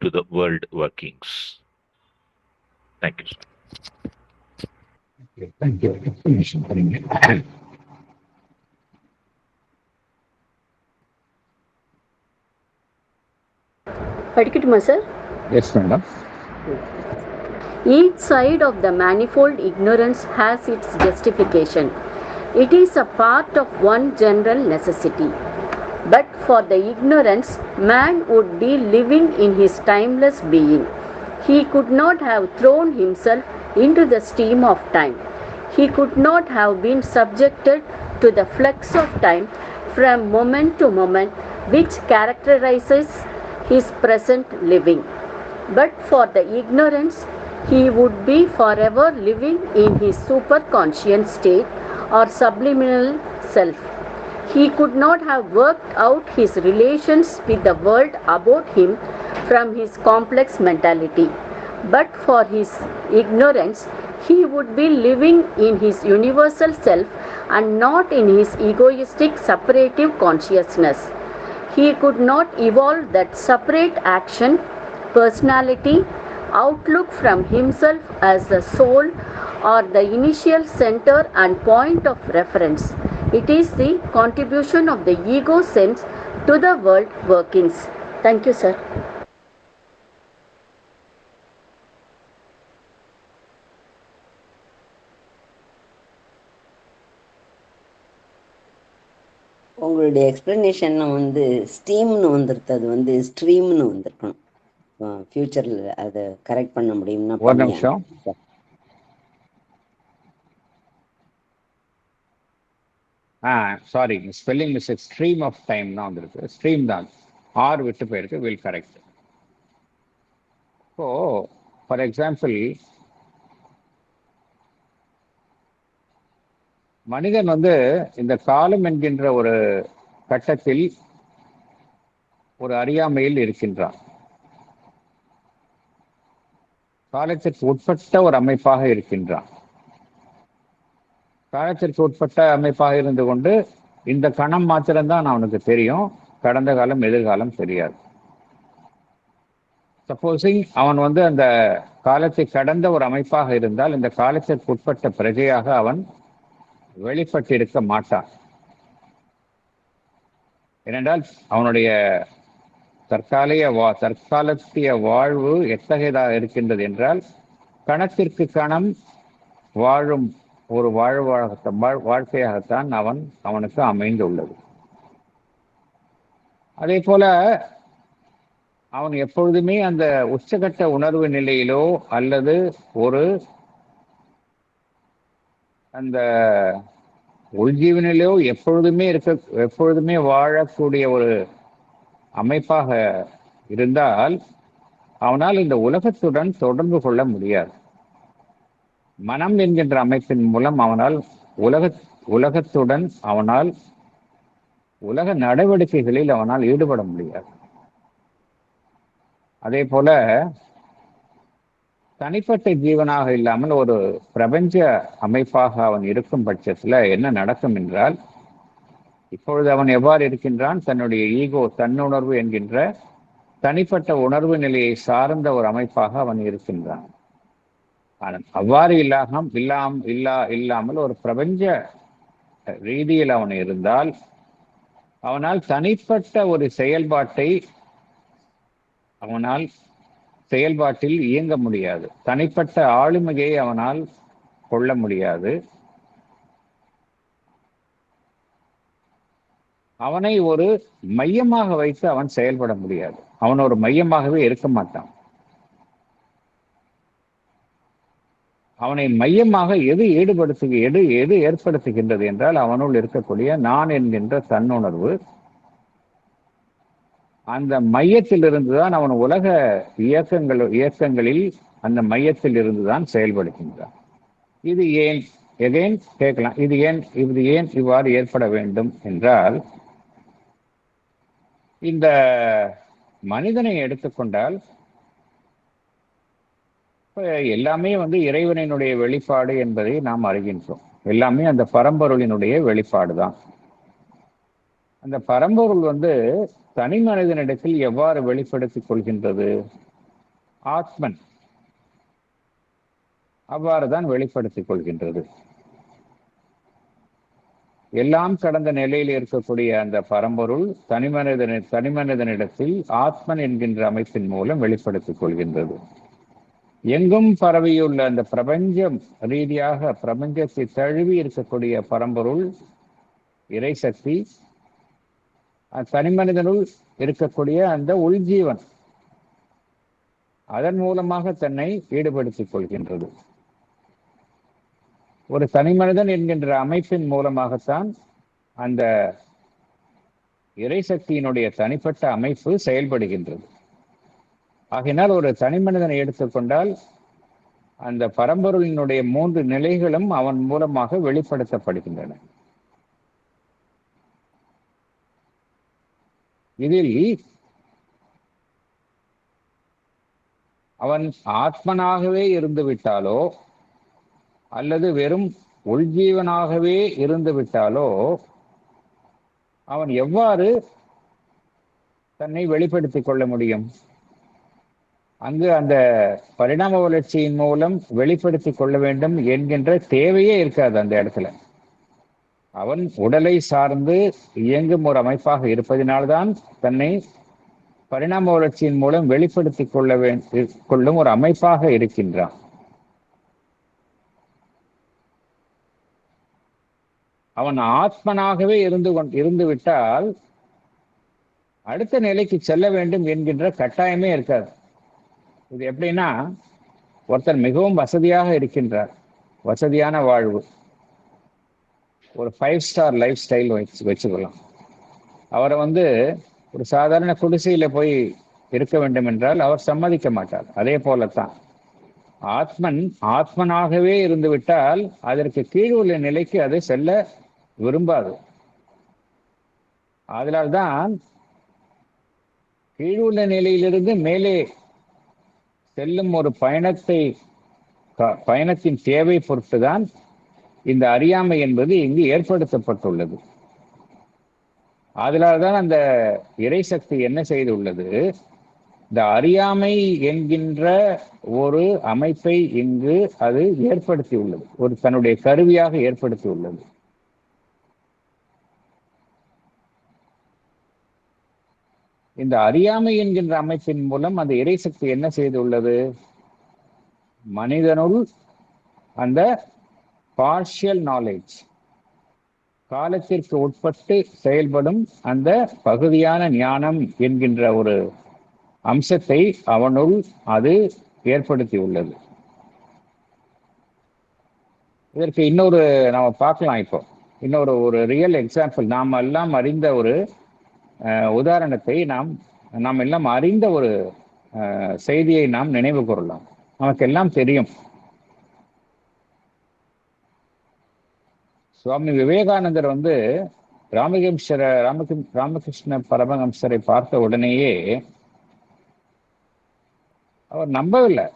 to the world workings. Thank you, sir. Thank you. Explanation, Paringa. படிக்கட்டுமா sir? Yes, madam. Each side of the manifold ignorance has its justification. It is a part of one general necessity. But for the ignorance, man would be living in his timeless being. He could not have thrown himself into the stream of time. He could not have been subjected to the flux of time from moment to moment which characterizes his present living. But for the ignorance, he would be forever living in his superconscious state or subliminal self. He could not have worked out his relations with the world about him from his complex mentality. But for his ignorance, he would be living in his universal self and not in his egoistic separative consciousness. He could not evolve that separate action, personality, outlook from himself as the soul or the initial center and point of reference. It is the contribution of the ego sense to the world workings. Thank you, sir. உங்களுடைய எக்ஸ்பிளனேஷன்ல வந்து ஸ்டீம்னு வந்துருக்கு, அது வந்து ஸ்ட்ரீம்னு வந்திருக்கணும். ஃபியூச்சர்ல அதை correct பண்ண முடியும்னா ஒரு பண்ணியா? நிமிஷம். Sorry, spelling mistake. Stream of time தான் வந்திருக்கு. ஸ்ட்ரீம் தான், ஆர் விட்டு போயிருக்கு. Will correct. இப்போ ஃபார் எக்ஸாம்பிள், மனிதன் வந்து இந்த காலம் என்கின்ற ஒரு கட்டத்தில் ஒரு அறியாமையில் இருக்கின்றான். காலத்திற்கு உட்பட்ட ஒரு அமைப்பாக இருக்கின்றான். காலத்திற்கு உட்பட்ட அமைப்பாக இருந்து கொண்டு இந்த கணம் மாத்திரம்தான் அவனுக்கு தெரியும், கடந்த காலம் எதிர்காலம் தெரியாது. சப்போஸிங் அவன் வந்து அந்த காலத்தை கடந்த ஒரு அமைப்பாக இருந்தால் இந்த காலத்திற்கு உட்பட்ட பிரஜையாக அவன் வெளிப்பட்டிருக்க மாட்டான். ஏனென்றால் அவனுடைய தற்காலத்திய வாழ்வு எத்தகையதாக இருக்கின்றது என்றால் கணத்திற்கு கணம் வாழும் ஒரு வாழ்க்கையாகத்தான் அவனுக்கு அமைந்துள்ளது. அதே போல அவன் எப்பொழுதுமே அந்த உச்சகட்ட உணர்வு நிலையிலோ அல்லது ஒரு அந்த உள்ஜீவனிலோ எப்பொழுதுமே வாழக்கூடிய ஒரு அமைப்பாக இருந்தால் அவனால் இந்த உலகத்துடன் தொடர்பு கொள்ள முடியாது. மனம் என்கின்ற அமைப்பின் மூலம் அவனால் உலகத்துடன் உலக நடவடிக்கைகளில் அவனால் ஈடுபட முடியாது. அதே போல தனிப்பட்ட ஜீவனாக இல்லாமல் ஒரு பிரபஞ்ச அமைப்பாக அவன் இருக்கும் பட்சத்தில் என்ன நடக்கும் என்றால், இப்பொழுது அவன் எவ்வாறு இருக்கின்றான், தன்னுடைய ஈகோ தன்னுணர்வு என்கின்ற தனிப்பட்ட உணர்வு நிலையை சார்ந்த ஒரு அமைப்பாக அவன் இருக்கின்றான். அவ்வாறு இல்லாமல் ஒரு பிரபஞ்ச ரீதியில் அவன் இருந்தால் அவனால் தனிப்பட்ட ஒரு செயல்பாட்டில் இயங்க முடியாது. தனிப்பட்ட ஆளுமையை அவனால் கொள்ள முடியாது. அவனை ஒரு மையமாக வைத்து அவன் செயல்பட முடியாது. அவன் ஒரு மையமாகவே இருக்க மாட்டான். அவனை மையமாக எது ஏற்படுத்துகின்றது என்றால் அவனுள் இருக்கக்கூடிய நான் என்கின்ற தன்னுணர்வு. அந்த மையத்தில் இருந்துதான் அவன் உலக இயக்கங்களில் அந்த மையத்தில் இருந்துதான் செயல்படுகின்றான். இது ஏன் எகைன் கேட்கலாம், இது ஏன் இவ்வாறு ஏற்பட வேண்டும் என்றால், இந்த மனிதனை எடுத்துக்கொண்டால் எல்லாமே இறைவனினுடைய வெளிப்பாடு என்பதை நாம் அறிகின்றோம். எல்லாமே அந்த பரம்பொருளினுடைய வெளிப்பாடு தான். அந்த பரம்பொருள் தனி மனிதனிடத்தில் எவ்வாறு வெளிப்படுத்திக் கொள்கின்றது? ஆத்மன் அவ்வாறுதான் வெளிப்படுத்திக் கொள்கின்றது. எல்லாம் கடந்த நிலையில் இருக்கக்கூடிய அந்த பரம்பொருள் தனி மனிதனிடத்தில் ஆத்மன் என்கின்ற அமைப்பின் மூலம் வெளிப்படுத்திக் கொள்கின்றது. எங்கும் பரவியுள்ள அந்த பிரபஞ்சம் ரீதியாக பிரபஞ்சத்தை தழுவி இருக்கக்கூடிய பரம்பொருள் இறைசக்தி தனி மனிதனுள் இருக்கக்கூடிய அந்த உள்ஜீவன் அதன் மூலமாக தன்னை ஈடுபடுத்திக் கொள்கின்றது. ஒரு தனி மனிதன் என்கின்ற அமைப்பின் மூலமாகத்தான் அந்த இறைசக்தியினுடைய தனிப்பட்ட அமைப்பு செயல்படுகின்றது. ஆகையினால் ஒரு தனி மனிதனை எடுத்துக்கொண்டால் அந்த பரம்பொருளினுடைய 3 நிலைகளும் அவன் மூலமாக வெளிப்படுத்தப்படுகின்றன. இதில் அவன் ஆத்மனாகவே இருந்து விட்டாலோ அல்லது வெறும் உள்ஜீவனாகவே இருந்து விட்டாலோ அவன் எவ்வாறு தன்னை வெளிப்படுத்திக் கொள்ள முடியும்? அங்கு அந்த பரிணாம வளர்ச்சியின் மூலம் வெளிப்படுத்திக் கொள்ள வேண்டும் என்கின்ற தேவையே இருக்காது. அந்த இடத்துல அவன் உடலை சார்ந்து இயங்கும் ஒரு அமைப்பாக இருப்பதினால்தான் தன்னை பரிணாம வளர்ச்சியின் மூலம் வெளிப்படுத்திக் கொள்ளும் ஒரு அமைப்பாக இருக்கின்றான். அவன் ஆத்மனாகவே இருந்து விட்டால் அடுத்த நிலைக்கு செல்ல வேண்டும் என்கின்ற கட்டாயமே இருக்காது. இது எப்படின்னா, ஒருத்தர் மிகவும் வசதியாக இருக்கின்றார், வசதியான வாழ்வு, ஒரு 5 ஸ்டார் லைஃப் ஸ்டைல் வச்சுக்கலாம். அவரை ஒரு சாதாரண குடிசையில போய் இருக்க வேண்டும் என்றால் அவர் சம்மதிக்க மாட்டார். அதே போலத்தான் ஆத்மனாகவே இருந்து விட்டால் அதற்கு கீழ் உள்ள நிலைக்கு அது செல்ல விரும்பாது. அதனால்தான் கீழுள்ள நிலையிலிருந்து மேலே செல்லும் ஒரு பயணத்தின் தேவை பொறுத்துதான் இந்த அறியாமை என்பது இங்கு ஏற்படுத்தப்பட்டுள்ளது. அதனால்தான் அந்த இறைசக்தி என்ன செய்துள்ளது, இந்த அறியாமை என்கின்ற ஒரு அமைப்பை இங்கு அது ஏற்படுத்தியுள்ளது, ஒரு தன்னுடைய கருவியாக ஏற்படுத்தியுள்ளது. இந்த அறியாமை என்கின்ற அமைப்பின் மூலம் அந்த இறைசக்தி என்ன செய்துள்ளது, மனிதனுள் அந்த பார்ஷியல் நாலேஜ், காலத்திற்கு உட்பட்டு செயல்படும் அந்த பகுதியான ஞானம் என்கின்ற ஒரு அம்சத்தை அவனுள் அது ஏற்படுத்தியுள்ளது. இதற்கு இன்னொரு நாம பார்க்கலாம். இப்போ இன்னொரு ரியல் எக்ஸாம்பிள், நாம் எல்லாம் அறிந்த ஒரு உதாரணத்தை நாம் எல்லாம் அறிந்த ஒரு செய்தியை நாம் நினைவு கூறலாம். நமக்கு எல்லாம் தெரியும், சுவாமி விவேகானந்தர் ராமகிருஷ்ண பரமஹம்சரை பார்த்த உடனேயே அவர் நம்பவில்லை.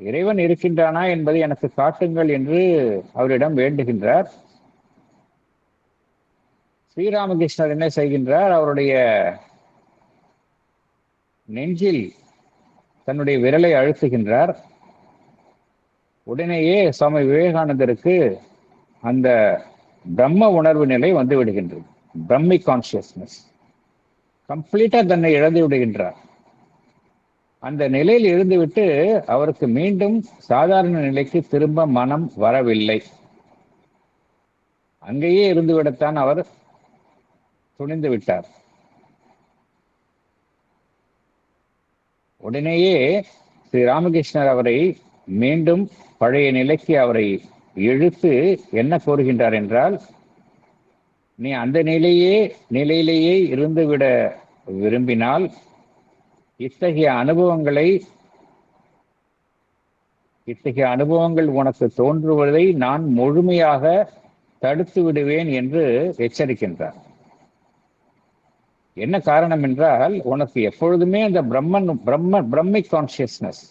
இறைவன் இருக்கின்றானா என்பதை எனக்கு காட்டுங்கள் என்று அவரிடம் வேண்டுகின்றார். ஸ்ரீராமகிருஷ்ணர் என்ன செய்கின்றார், அவருடைய நெஞ்சில் தன்னுடைய விரலை அழுத்துகின்றார். உடனேயே சுவாமி விவேகானந்தருக்கு அந்த பிரம்ம உணர்வு நிலை வந்து விடுகின்றது. பிரம்மி கான்சியஸ்னஸ் கம்ப்ளீட்டா தன்னை இழந்து விடுகின்றார். அந்த நிலையில் இருந்துவிட்டு அவருக்கு மீண்டும் சாதாரண நிலைக்கு திரும்ப மனம் வரவில்லை. அங்கேயே இருந்துவிடத்தான் அவர் துணிந்து விட்டார். உடனேயே ஸ்ரீ ராமகிருஷ்ணர் அவரை மீண்டும் பழைய நிலைக்கு அவரை இழுத்து என்ன கோருகின்றார் என்றால், நீ அந்த நிலையிலேயே இருந்துவிட விரும்பினால் இத்தகைய அனுபவங்களை இத்தகைய அனுபவங்கள் உனக்கு தோன்றுவதை நான் முழுமையாக தடுத்து விடுவேன் என்று எச்சரிக்கின்றார். என்ன காரணம் என்றால், உனக்கு எப்பொழுதுமே அந்த பிரம்மிக் கான்சியஸ்னஸ்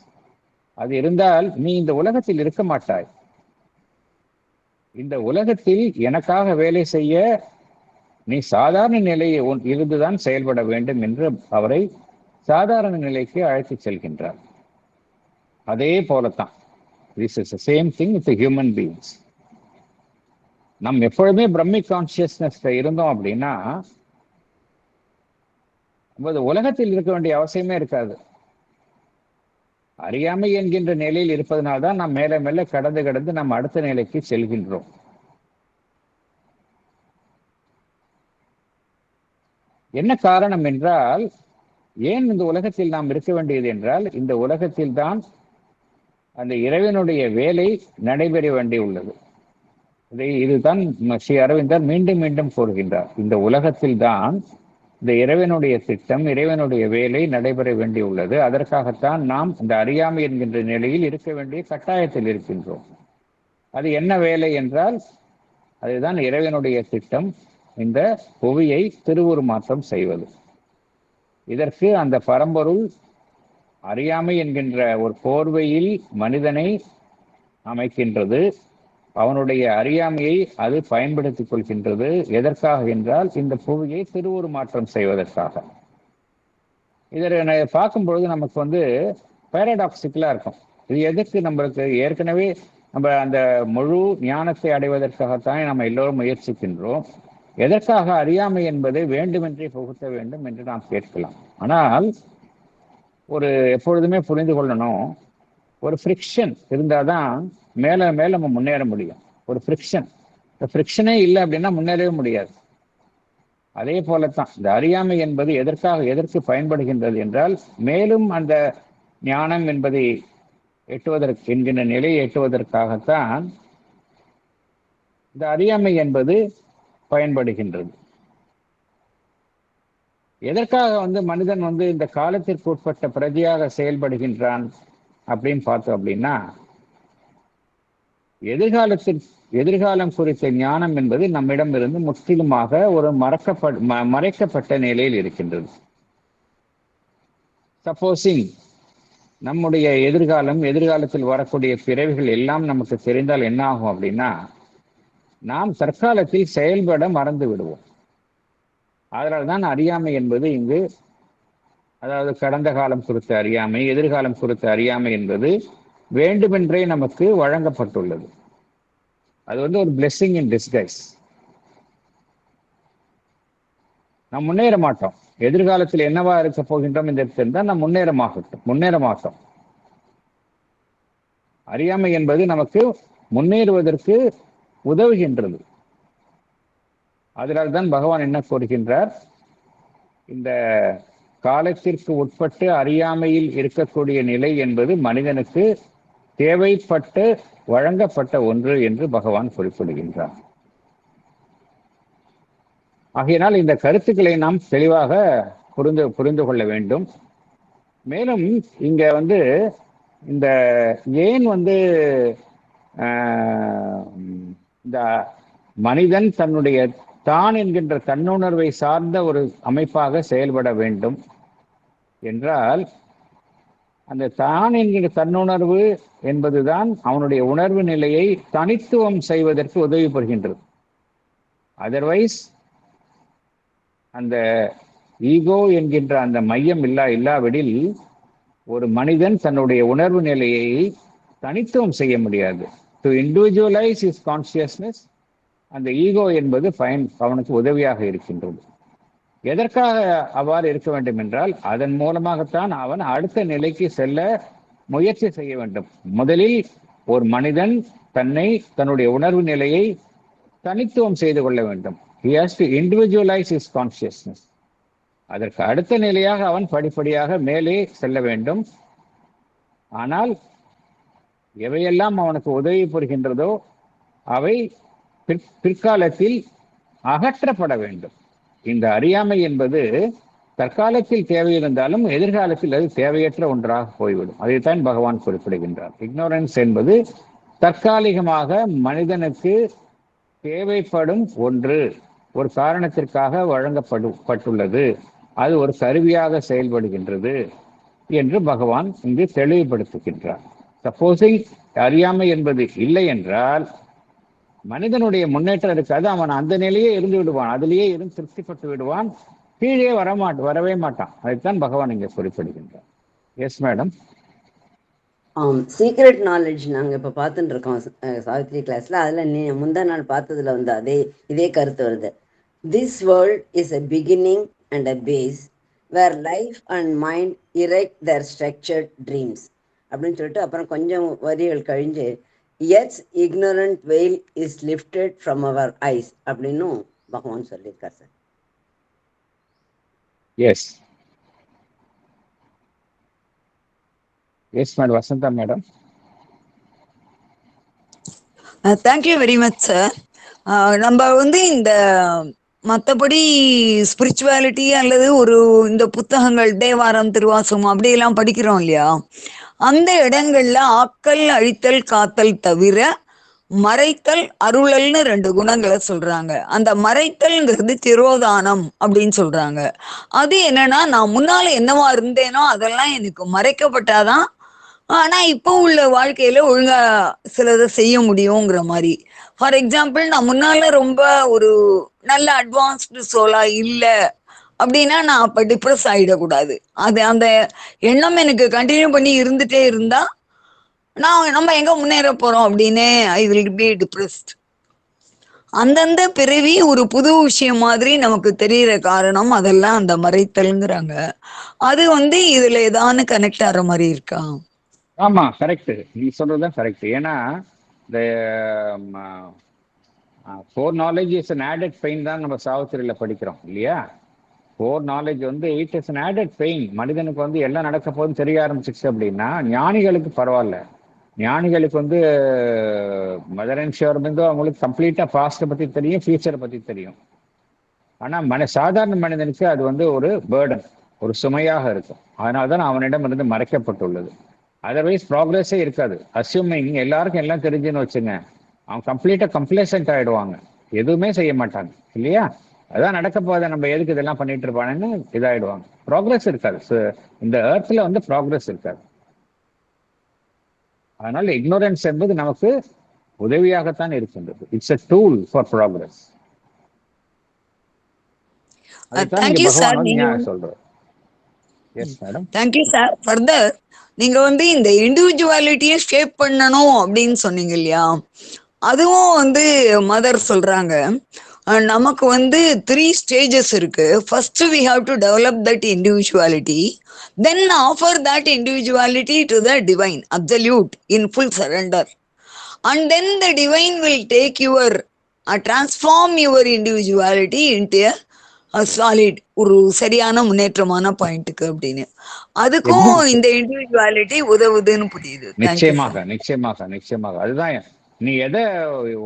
அது இருந்தால் நீ இந்த உலகத்தில் இருக்க மாட்டாய். இந்த உலகத்தில் எனக்காக வேலை செய்ய நீ சாதாரண நிலையை இருந்துதான் செயல்பட வேண்டும் என்று அவரை சாதாரண நிலைக்கு அழைத்து செல்கின்றார். அதே போலத்தான் this is the same thing with the human beings. நம் எப்பொழுதுமே பிரம்மிக் கான்சியஸ்னஸ் இருந்தோம் அப்படின்னா உலகத்தில் இருக்க வேண்டிய அவசியமே இருக்காது. அறியாமை என்கின்ற நிலையில் இருப்பதனால்தான் நாம் மேல மேல கடந்து நாம் அடுத்த நிலைக்கு செல்கின்றோம். என்ன காரணம் என்றால், ஏன் இந்த உலகத்தில் நாம் இருக்க வேண்டியது என்றால், இந்த உலகத்தில் தான் அந்த இறைவனுடைய வேலை நடைபெற வேண்டியுள்ளது. இதுதான் ஸ்ரீ அரவிந்தர் மீண்டும் மீண்டும் கூறுகின்றார். இந்த உலகத்தில் தான் இந்த இறைவனுடைய திட்டம், இறைவனுடைய வேலை நடைபெற வேண்டியுள்ளது. அதற்காகத்தான் நாம் இந்த அறியாமை என்கின்ற நிலையில் இருக்க வேண்டிய கட்டாயத்தில் இருக்கின்றோம். அது என்ன வேலை என்றால், அதுதான் இறைவனுடைய திட்டம், இந்த புவியை திருவுருமாற்றம் செய்வது. இதற்கு அந்த பரம்பொருள் அறியாமை என்கின்ற ஒரு போர்வையில் மனிதனை அமைக்கின்றது. அவனுடைய அறியாமையை அது பயன்படுத்திக் கொள்கின்றது. எதற்காக என்றால், இந்த புவியை திருவுருமாற்றம் செய்வதற்காக. இதை பார்க்கும்பொழுது நமக்கு பேரடாக்சிக்கலா இருக்கும். இது எதுக்கு? நம்மளுக்கு ஏற்கனவே நம்ம அந்த முழு ஞானத்தை அடைவதற்காகத்தான் நம்ம எல்லோரும் முயற்சிக்கின்றோம். எதற்காக அறியாமை என்பதை வேண்டுமென்றே புகுத்த வேண்டும் என்று நாம் கேட்கலாம். ஆனால் எப்பொழுதுமே புரிந்து கொள்ளணும், ஒரு ஃப்ரிக்ஷன் இருந்தாதான் மேல மேல நம்ம முன்னேற முடியும். ஒரு ஃப்ரிக்ஷனே இல்லை அப்படின்னா முன்னேறவே முடியாது. அதே போலத்தான் இந்த அறியாமை என்பது எதற்கு பயன்படுகின்றது என்றால், மேலும் அந்த ஞானம் என்பதை எட்டுவதற்கு என்கின்ற நிலையை எட்டுவதற்காகத்தான் இந்த அறியாமை என்பது பயன்படுகின்றது. எதற்காக மனிதன் இந்த காலத்திற்கு உட்பட்ட பிரஜையாக செயல்படுகின்றான் அப்படின்னு பார்த்தோம் அப்படின்னா, எதிர்காலம் குறித்த ஞானம் என்பது நம்மிடம் இருந்து முற்றிலுமாக ஒரு மறைக்கப்பட்ட நிலையில் இருக்கின்றது. சப்போஸிங் நம்முடைய எதிர்காலத்தில் வரக்கூடிய பிறவிகள் எல்லாம் நமக்கு தெரிந்தால் என்ன ஆகும் அப்படின்னா, நாம் தற்காலத்தில் செயல்பட மறந்து விடுவோம். அதனால்தான் அறியாமை என்பது இங்கு, அதாவது கடந்த காலம் குறித்த அறியாமை, எதிர்காலம் குறித்த அறியாமை என்பது வேண்டுமென்றே நமக்கு வழங்கப்பட்டுள்ளது. அது ஒரு பிளெஸிங் இன் டிஸ்கைஸ். நாம் முன்னேற மாட்டோம். எதிர்காலத்தில் என்னவா இருக்க போகின்றோம் என்று தெரிந்தால் நாம் முன்னேற மாட்டோம். அறியாமை என்பது நமக்கு முன்னேறுவதற்கு உதவுகின்றது. அதனால்தான் பகவான் என்ன கூறுகின்றார், இந்த காலத்திற்கு உட்பட்டு அறியாமையில் இருக்கக்கூடிய நிலை என்பது மனிதனுக்கு தேவைப்பட்டு வழங்கப்பட்ட ஒன்று என்று பகவான் குறிப்பிடுகின்றார். ஆகையினால் இந்த கருத்துக்களை நாம் தெளிவாக புரிந்து கொள்ள வேண்டும். மேலும் இங்க இந்த ஏன் இந்த மனிதன் தன்னுடைய தான் என்கின்ற தன்னுணர்வை சார்ந்த ஒரு அமைப்பாக செயல்பட வேண்டும் என்றால், அந்த தான் என்கின்ற தன்னுணர்வு என்பதுதான் அவனுடைய உணர்வு நிலையை தனித்துவம் செய்வதற்கு உதவி பெறுகின்றது. அதர்வைஸ் அந்த ஈகோ என்கின்ற அந்த மையம் இல்லாவிடில் ஒரு மனிதன் தன்னுடைய உணர்வு நிலையை தனித்துவம் செய்ய முடியாது. டு இண்டிவிஜுவலைஸ் இஸ் கான்சியஸ்னஸ், அந்த ஈகோ என்பது அவனுக்கு உதவியாக இருக்கின்றது. எதற்காக அவ்வாறு இருக்க வேண்டும் என்றால், அதன் மூலமாகத்தான் அவன் அடுத்த நிலைக்கு செல்ல முயற்சி செய்ய வேண்டும். முதலில் ஒரு மனிதன் தன்னுடைய உணர்வு நிலையை தனித்துவம் செய்து கொள்ள வேண்டும். He has to individualize his consciousness. அதற்கு அடுத்த நிலையாக அவன் படிப்படியாக மேலே செல்ல வேண்டும். ஆனால் எவையெல்லாம் அவனுக்கு உதவி புரிகின்றதோ அவை பிற்காலத்தில் அகற்றப்பட வேண்டும். இந்த அறியாமை என்பது தற்காலத்தில் தேவை இருந்தாலும் எதிர்காலத்தில் அது தேவையற்ற ஒன்றாக போய்விடும். அதைத்தான் பகவான் குறிப்பிடுகின்றார். இக்னோரன்ஸ் என்பது தற்காலிகமாக மனிதனுக்கு தேவைப்படும் ஒன்று, ஒரு காரணத்திற்காக வழங்கப்பட்டுள்ளது, அது ஒரு கருவியாக செயல்படுகின்றது என்று பகவான் இங்கு தெளிவுபடுத்துகின்றார். சப்போஸிங் அறியாமை என்பது இல்லை என்றால் மனிதனுடைய முன்னேற்றம் இருக்காது. அவன் அந்த நிலையே இருந்து விடுவான், அதிலேயே இருந்து திருப்திப்பட்டு விடுவான், கீழே வரவே மாட்டான். அதைத்தான் பகவான் இங்கே குறிப்பிடுகின்றார். Yes madam. சீக்ரெட் நாலேஜ் நாங்கள் இப்போ பார்த்துட்டு இருக்கோம் சாவித்ரி கிளாஸில். அதில் முந்தா நாள் பார்த்ததுல வந்து இதே கருத்து வருது. This world is a beginning and a base where life and mind erect their structured dreams அப்படின்னு சொல்லிட்டு அப்புறம் கொஞ்சம் வரிகள் கழிஞ்சு yet ignorant veil is lifted from our eyes அப்படின்னும் பகவான் சொல்லியிருக்கார் sir. Yes yes madam. Vasantha madam. Thank you very much sir. நம்ம வந்து இந்த மற்றபடி ஸ்பிரிச்சுவாலிட்டி அல்லது இந்த புத்தகங்கள் தேவாரம் திருவாசகம் அப்படியெல்லாம் படிக்கிறோம் இல்லையா, அந்த இடங்கள்ல ஆக்கல் அழித்தல் காத்தல் தவிர மறைத்தல் அருளல்னு 2 குணங்களை சொல்றாங்க. அந்த மறைத்தல்ங்கிறது திரோதானம் அப்படின்னு சொல்றாங்க. அது என்னன்னா, நான் முன்னால என்னவா இருந்தேனோ அதெல்லாம் எனக்கு மறைக்கப்பட்டாதான் ஆனா இப்போ உள்ள வாழ்க்கையில ஒழுங்கா சிலதை செய்ய முடியுங்கிற மாதிரி. ஃபார் எக்ஸாம்பிள், நான் முன்னால ரொம்ப ஒரு நல்ல அட்வான்ஸ்டு சோலா இல்லை அப்படின்னா நான் அப்ப டிப்ரெஸ் ஆயிடக்கூடாது. அந்த எண்ணம் எனக்கு கண்டினியூ பண்ணி இருந்துட்டே இருந்தா நம்ம எங்க முன்னேற போறோம் அப்படின்னு ஐ வில் பி டிப்ரெஸ்ட். அந்தந்த பிறவி ஒரு புது விஷயம் மாதிரி நமக்கு தெரியற காரணம் அதெல்லாம் அந்த மறைத்தல்ங்கிறாங்க. அது வந்து இதுல ஏதானு கனெக்ட் ஆகிற மாதிரி இருக்கா? ஆமா, கரெக்ட். நீ சொல்றதுதான் கரெக்ட். ஏன்னா இந்த four knowledge is an added pain தான் நம்ம சாவித்திரியில படிக்கிறோம் இல்லையா. ஃபோர் நாலேஜ் வந்து it is an added pain. மனிதனுக்கு வந்து எல்லாம் நடக்க போதும் தெரிய ஆரம்பிச்சிச்சு அப்படின்னா ஞானிகளுக்கு பரவாயில்ல. ஞானிகளுக்கு வந்து மதர் அண்ட் ஷியோர் வந்து அவங்களுக்கு கம்ப்ளீட்டா பாஸ்ட்டை பத்தி தெரியும், ஃபியூச்சரை பத்தி தெரியும். ஆனா சாதாரண மனிதனுக்கு அது வந்து ஒரு பேர்டன், ஒரு சுமையாக இருக்கும். அதனால்தான் அவனிடம் இருந்து மறைக்கப்பட்டுள்ளது. அதர்வைஸ் ப்ராக்ரஸே இருக்காது. அஸ்யூமிங் எல்லாருக்கும் எல்லாம் தெரிஞ்சுன்னு வச்சுங்க, அவன் கம்ப்ளீட்டா கம்ப்ளேசன்ட் ஆயிடுவாங்க, எதுவுமே செய்ய மாட்டாங்க இல்லையா. அதான் நடக்க போத நம்ம எதுக்கு இதெல்லாம் பண்ணிட்டு இருப்பானு இதாயிடுவாங்க. ப்ராக்ரஸ் இருக்காது. இந்த எர்த்ல வந்து ப்ராக்ரஸ் இருக்காது. அதனால இக்னோரன்ஸ் என்பது நமக்கு உதவியாகத்தான் இருக்கின்றது. It's a tool for progress. சொல்றேன். Yes madam. Thank you sir. Further நீங்க வந்து இந்த இண்டிவிஜுவாலிட்டியை ஷேப் பண்ணணும் அப்படின்னு சொன்னீங்க இல்லையா, அதுவும் வந்து மதர் சொல்றாங்க நமக்கு வந்து 3 ஸ்டேஜஸ் இருக்கு. First we have to develop that individuality, then offer that individuality to the divine absolute in full surrender, and then the divine will take transform your individuality into a solid, ஒரு சரியான முன்னேற்றமான பாயிண்ட்டுக்கு அப்படின்னு. அதுக்கும் இந்த individuality உதவுதுன்னு புரியுது. நிச்சயமாக நிச்சயமாக நிச்சயமாக. அதுதான் நீ எதை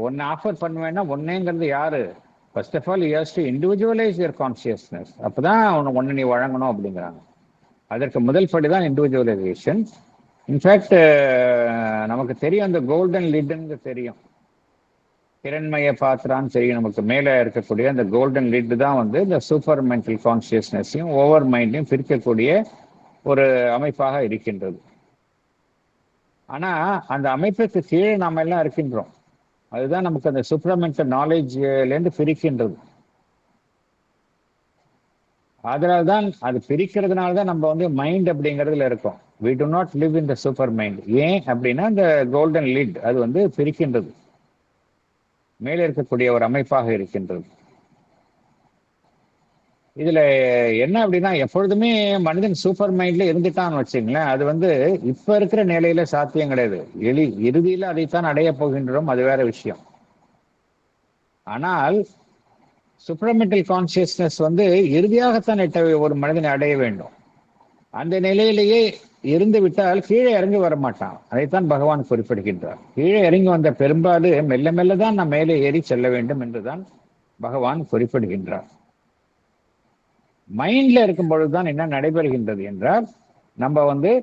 ஒன்னு ஆஃபர் பண்ணுவேன்னா ஒன்னேங்கிறது யாரு? First of all you have to individualise your consciousness. அப்பதான் ஒன்னு நீ வழங்கணும் அப்படிங்கிறாங்க. அதற்கு முதல் படிதான் இண்டிவிஜுவலைசேஷன். இன்ஃபேக்ட் நமக்கு தெரியும், அந்த கோல்டன் லிட்னு தெரியும், திறன்மய பாத்திரான்னு தெரியும். நமக்கு மேலே இருக்கக்கூடிய அந்த கோல்டன் லிட் தான் வந்து இந்த சூப்பர் மென்டல் கான்சியஸ்னஸையும் ஓவர் மைண்டையும் பிரிக்கக்கூடிய ஒரு அமைப்பாக இருக்கின்றது. ஆனா அந்த அமைப்புக்கு கீழே நாம எல்லாம் இருக்கின்றோம். அதுதான் நமக்கு அந்த சூப்பர்மென்டல் நாலேஜ்லேருந்து பிரிக்கின்றது. அதனால்தான் அது பிரிக்கிறதுனால நம்ம வந்து மைண்ட் அப்படிங்கிறதுல இருக்கோம். we do not live in the super mind. ஏன் அப்படின்னா இந்த கோல்டன் லிட் அது வந்து பிரிக்கின்றது, மேலே இருக்கக்கூடிய ஒரு அமைப்பாக இருக்கின்றது. இதுல என்ன அப்படின்னா, எப்பொழுதுமே மனிதன் சூப்பர் மைண்ட்ல இருந்துட்டான்னு வச்சுங்களேன், அது வந்து இப்ப இருக்கிற நிலையில சாத்தியம் கிடையாது. இறுதியில அதைத்தான் அடைய போகின்றோம், அது வேற விஷயம். ஆனால் சூப்பர்மென்டல் கான்சியஸ்னஸ் வந்து இறுதியாகத்தான் ஒரு மனிதனை அடைய வேண்டும். அந்த நிலையிலேயே இருந்து விட்டால் கீழே இறங்கி வர மாட்டான். அதைத்தான் பகவான் குறிப்பிடுகின்றார். கீழே இறங்கி வந்த பெரும்பாடு மெல்ல மெல்ல தான் நாம் மேலே ஏறி செல்ல வேண்டும் என்றுதான் பகவான் குறிப்பிடுகின்றார். மைண்ட்ல இருக்கும் பொழுதுதான் என்ன நடைபெறுகின்றது என்றால் நம்ம வந்து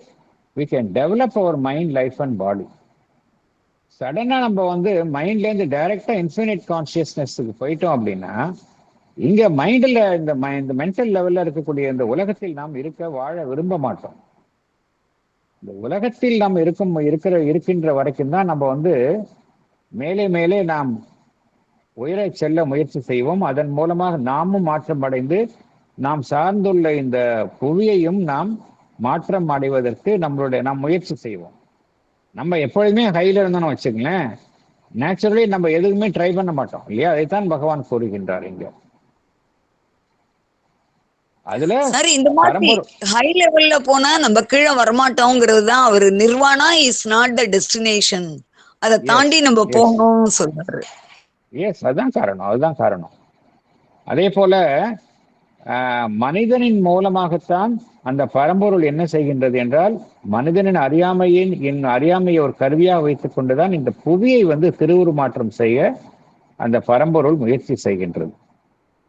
we can develop our mind, life and body. சடனா நம்ம வந்து மைண்ட்ல இருந்து டைரக்டா இன்ஃபினிட் கான்சியஸ்னஸ்க்கு போயிட்டோம் அப்படின்னா இங்க மைண்ட்ல இந்த மென்டல் லெவல்ல இருக்கக்கூடிய இந்த உலகத்தில் நாம் வாழ விரும்ப மாட்டோம். இந்த உலகத்தில் நாம் இருக்கின்ற வரைக்கும் தான் நம்ம வந்து மேலே மேலே நாம் உயர செல்ல முயற்சி செய்வோம். அதன் மூலமாக நாமும் மாற்றம் அடைந்து நாம் சார்ந்துள்ள இந்த புவியையும் நாம் மாற்றம் அடைவதற்கு நாம் முயற்சி செய்வோம். நம்ம எப்பொழுதுமே ஹைல இருந்தோம்னு வச்சுக்கங்களேன், நேச்சுரலி நம்ம எதுவுமே ட்ரை பண்ண மாட்டோம் இல்லையா? அதைத்தான் பகவான் கூறுகின்றார் இங்க. அதுல சரி, இந்த மாதிரி ஹை லெவல்ல போனா நம்ம கீழே வரமாட்டோங்கிறது தான் அவரு nirvana is not the destination, அதை தாண்டி நம்ம போகணும்னு சொல்றாரு. எஸ், அதுதான் காரணம். அதே போல மனிதனின் மூலமாகத்தான் அந்த பரம்பொருள் என்ன செய்கின்றது என்றால், மனிதனின் அறியாமையை ஒரு கருவியாக வைத்துக் கொண்டுதான் இந்த புவியை வந்து திருவுருமாற்றம் செய்ய அந்த பரம்பொருள் முயற்சி செய்கின்றது.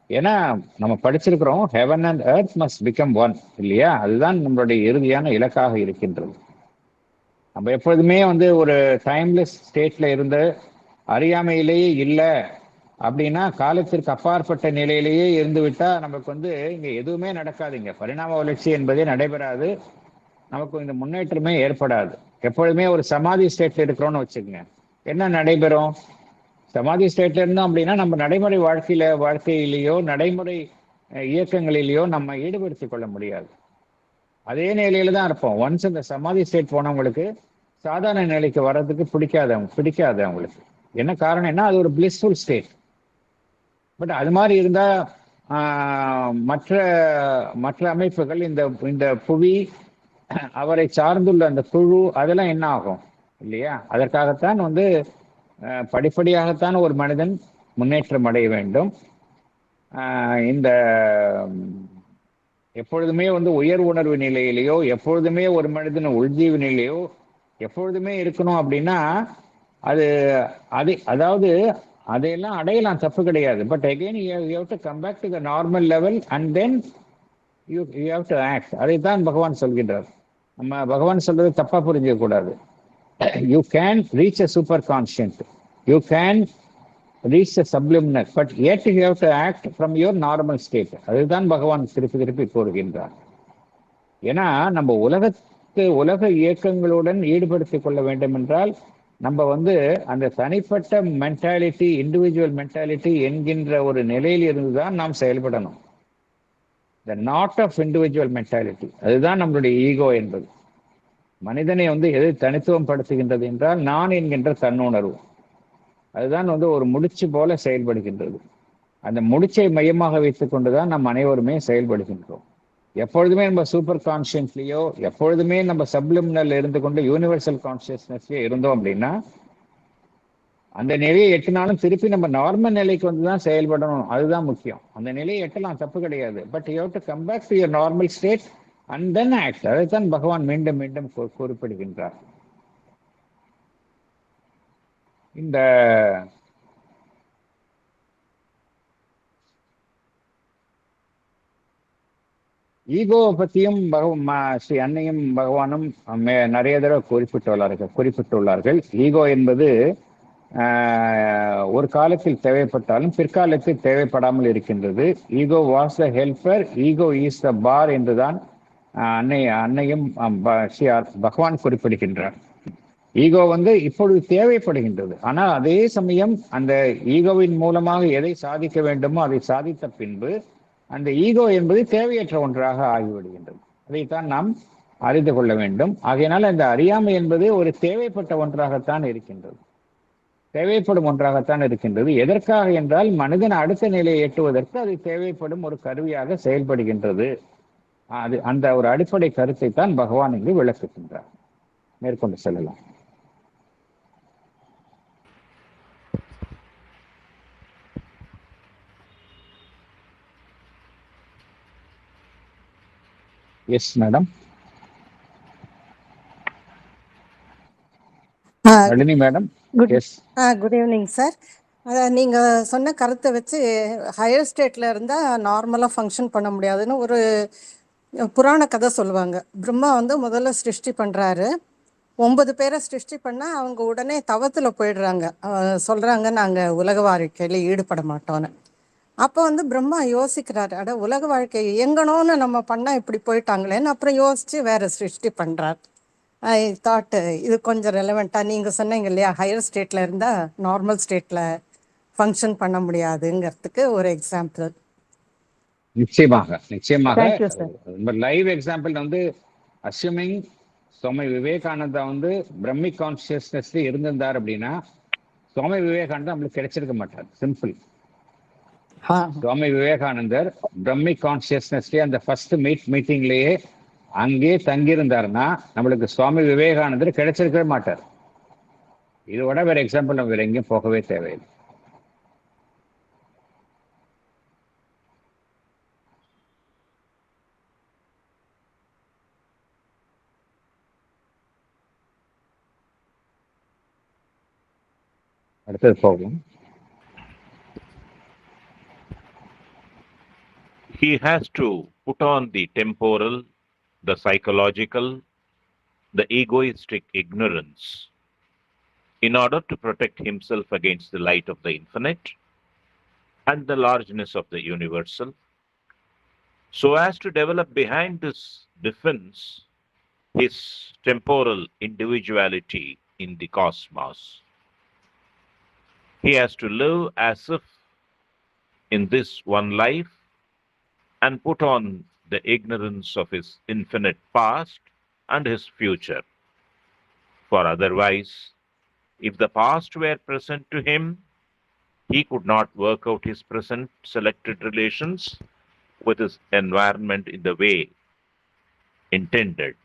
ஏன்னா நம்ம படிச்சிருக்கிறோம், heaven and earth must become one இல்லையா? அதுதான் நம்மளுடைய இறுதியான இலக்காக இருக்கின்றது. நம்ம எப்பொழுதுமே வந்து ஒரு டைம்லெஸ் ஸ்டேட்ல இருந்து அறியாமையிலேயே இல்லை அப்படின்னா, காலத்திற்கு அப்பாற்பட்ட நிலையிலேயே இருந்து விட்டா நமக்கு வந்து இங்க எதுவுமே நடக்காதுங்க. பரிணாம வளர்ச்சி என்பதே நடைபெறாது, நமக்கு இந்த முன்னேற்றமே ஏற்படாது. எப்பொழுதுமே ஒரு சமாதி ஸ்டேட்ல இருக்கிறோம்னு வச்சுக்கோங்க, என்ன நடைபெறும்? சமாதி ஸ்டேட்ல இருந்தோம் அப்படின்னா நம்ம நடைமுறை வாழ்க்கையிலேயோ நடைமுறை இயக்கங்களிலேயோ நம்ம ஈடுபடுத்திக் கொள்ள முடியாது. அதே நிலையில தான் இருப்போம். ஒன்ஸ் இந்த சமாதி ஸ்டேட் போனவங்களுக்கு சாதாரண நிலைக்கு வர்றதுக்கு பிடிக்காது அவங்களுக்கு. என்ன காரணம்னா அது ஒரு பிளிஸ்ஃபுல் ஸ்டேட். பட் அது மாதிரி இருந்தா மற்ற அமைப்புகள், இந்த புவி, அவரை சார்ந்துள்ள அந்த குழு, அதெல்லாம் என்ன ஆகும் இல்லையா? அதற்காகத்தான் வந்து படிப்படியாகத்தான் ஒரு மனிதன் முன்னேற்றம் அடைய வேண்டும். இந்த எப்பொழுதுமே வந்து உயர் உணர்வு நிலையிலேயோ, எப்பொழுதுமே ஒரு மனிதன் உள்ஜீவு நிலையோ எப்பொழுதுமே இருக்கணும் அப்படின்னா அதாவது அதையெல்லாம் அடையலாம், தப்பு கிடையாது. But again you have to come back to the normal level and then you have to act. அதைத்தான் பகவான் சொல்கின்றார். நம்ம பகவான் சொல்றது தப்பா புரிஞ்சிக்க கூடாது. You can reach a superconscient, you can reach a subliminal, but yet you have to act from your normal state. அதுதான் பகவான் திருப்பி கூறுகின்றார். ஏன்னா நம்ம உலக இயக்கங்களுடன் ஈடுபடுத்திக் கொள்ள வேண்டும் என்றால் நம்ம வந்து அந்த தனிப்பட்ட மென்டாலிட்டி, இண்டிவிஜுவல் மென்டாலிட்டி என்கின்ற ஒரு நிலையில் இருந்துதான் நாம் செயல்படணும். த நாட் ஆஃப் இண்டிவிஜுவல் மென்டாலிட்டி, அதுதான் நம்மளுடைய ஈகோ என்பது. மனிதனை வந்து எதை தனித்துவம் படுத்துகின்றது என்றால் நான் என்கின்ற தன்னுணர்வு. அதுதான் வந்து ஒரு முடிச்சு போல செயல்படுகின்றது. அந்த முடிச்சை மையமாக வைத்துக் கொண்டுதான் நம் அனைவருமே செயல்படுகின்றோம். எப்பொழுதுமே நம்ம சூப்பர் கான்சியன்ஸ்லயோ, எப்பொழுதுமே நம்ம சப்ளிமினல் இருந்து கொண்டு யூனிவர்சல் கான்சியஸ்னஸ்லயோ இருந்தோம் அப்படின்னா அந்த நிலையை எட்டினாலும் திருப்பி நம்ம நார்மல் நிலைக்கு வந்துதான் செயல்படணும். அதுதான் முக்கியம். அந்த நிலையை எட்டலாம், தப்பு கிடையாது. But you have to come back to your normal state and then act. அதைத்தான் பகவான் மீண்டும் குறிப்பிடுகின்றார். இந்த ஈகோவை பற்றியும் ஸ்ரீ அன்னையும் பகவானும் நிறைய தடவை குறிப்பிட்டுள்ளார்கள். ஈகோ என்பது ஒரு காலத்தில் தேவைப்பட்டாலும் பிற்காலத்தில் தேவைப்படாமல் இருக்கின்றது. Ego was the helper, ego is the bar என்றுதான் அன்னையும் ஸ்ரீ பகவான் குறிப்பிடுகின்றார். ஈகோ வந்து இப்பொழுது தேவைப்படுகின்றது. ஆனால் அதே சமயம் அந்த ஈகோவின் மூலமாக எதை சாதிக்க வேண்டுமோ அதை சாதித்த பின்பு அந்த ஈகோ என்பது தேவையற்ற ஒன்றாக ஆகிவிடுகின்றது. அதைத்தான் நாம் அறிந்து கொள்ள வேண்டும். ஆகையினால் அந்த அறியாமை என்பது ஒரு தேவைப்பட்ட ஒன்றாகத்தான் இருக்கின்றது, தேவைப்படும் ஒன்றாகத்தான் இருக்கின்றது. எதற்காக என்றால் மனிதன் அடுத்த நிலையை எட்டுவதற்கு அது தேவைப்படும் ஒரு கருவியாக செயல்படுகின்றது. அந்த ஒரு அடிப்படை கருத்தை தான் பகவான் இங்கு விளக்குகின்றார். மேற்கொண்டு செல்லலாம். Yes, madam. Nalini, madam. Good. Yes. Good evening, sir. அதை நீங்கள் சொன்ன கருத்தை வச்சு ஹையர் ஸ்டேட்டில் இருந்தால் நார்மலாக ஃபங்க்ஷன் பண்ண முடியாதுன்னு ஒரு புராண கதை சொல்லுவாங்க. பிரம்மா வந்து முதல்ல சிருஷ்டி பண்ணுறாரு. 9 பேரை சிருஷ்டி பண்ணால் அவங்க உடனே தவத்தில் போயிடுறாங்க. சொல்கிறாங்க நாங்கள் உலக வாழ்க்கையில் ஈடுபட மாட்டோன்னு. அப்போ வந்து பிரம்மா யோசிக்கிறாரு, அட உலக வாழ்க்கை இயங்கணும்னு நம்ம பண்ணால் இப்படி போயிட்டாங்களேன்னு அப்புறம் யோசித்து வேறு சிருஷ்டி பண்ணுறார். ஐ தாட் இது கொஞ்சம் ரெலவெண்ட்டாக நீங்கள் சொன்னீங்க இல்லையா, ஹையர் ஸ்டேட்டில் இருந்தால் நார்மல் ஸ்டேட்டில் ஃபங்க்ஷன் பண்ண முடியாதுங்கிறதுக்கு ஒரு எக்ஸாம்பிள். நிச்சயமாக நிச்சயமாக தேங்க்யூ சார். லைவ் எக்ஸாம்பிள் வந்து அஸ்யூமிங் சுவாமி விவேகானந்தா வந்து பிரமிக் கான்சியஸ்னஸ்ல இருந்திருந்தார் அப்படின்னா சுவாமி விவேகானந்தா நம்மளுக்கு கிடைச்சிருக்க மாட்டார். சிம்பிள். சுவாமி விவேகானந்தர் பிரமிக் கான்சியஸ்னஸ்லயே அந்த ஃபர்ஸ்ட் மீட்டிங்லயே அங்கேயே தங்கியிருந்தாருன்னா நம்மளுக்கு சுவாமி விவேகானந்தர் கிடைச்சிருக்கவே மாட்டார். இதோட வேற எக்ஸாம்பிள் நம்ம வேற எங்கேயும் போகவே தேவையில்லை. அடுத்தது போகும். He has to put on the temporal, the psychological, the egoistic ignorance in order to protect himself against the light of the infinite and the largeness of the universal, so as to develop behind this defense his temporal individuality in the cosmos. He has to live as if in this one life and put on the ignorance of his infinite past and his future. For otherwise, if the past were present to him, he could not work out his present selected relations with his environment in the way intended.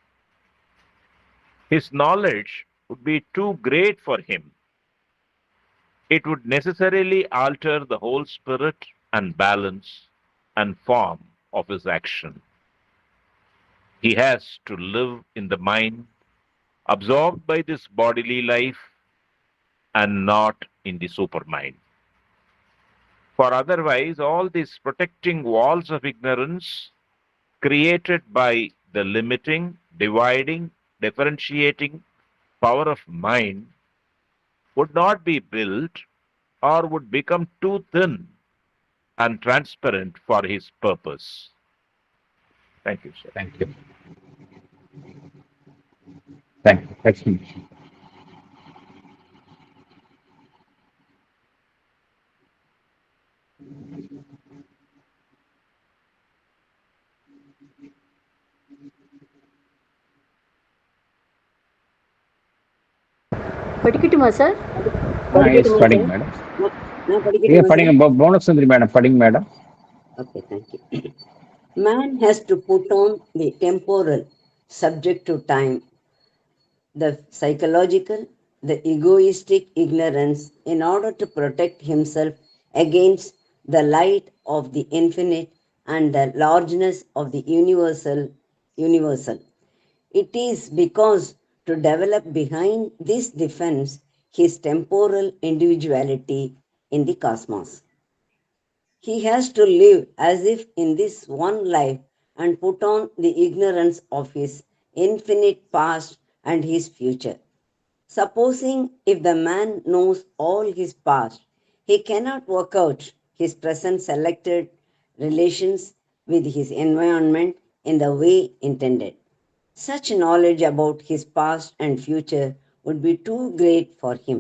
His knowledge would be too great for him. It would necessarily alter the whole spirit and balance and form of his action. He has to live in the mind, absorbed by this bodily life, and not in the supermind. For otherwise, all these protecting walls of ignorance created by the limiting, dividing, differentiating power of mind would not be built or would become too thin and transparent for his purpose. Thank you, sir. Thank you. Thank you. Excellent. படிக்கட்டுமா sir? படிங்க madam. நான் படிக்கட்டுமா படிங்க. Bhuvanasundari madam படிங்க madam. Okay, thank you. Man has to put on the temporal, subject to time, the psychological, the egoistic ignorance in order to protect himself against the light of the infinite and the largeness of the universal. It is because to develop behind this defense his temporal individuality in the cosmos. He has to live as if in this one life and put on the ignorance of his infinite past and his future. Supposing if the man knows all his past, he cannot work out his present selected relations with his environment in the way intended. Such knowledge about his past and future would be too great for him.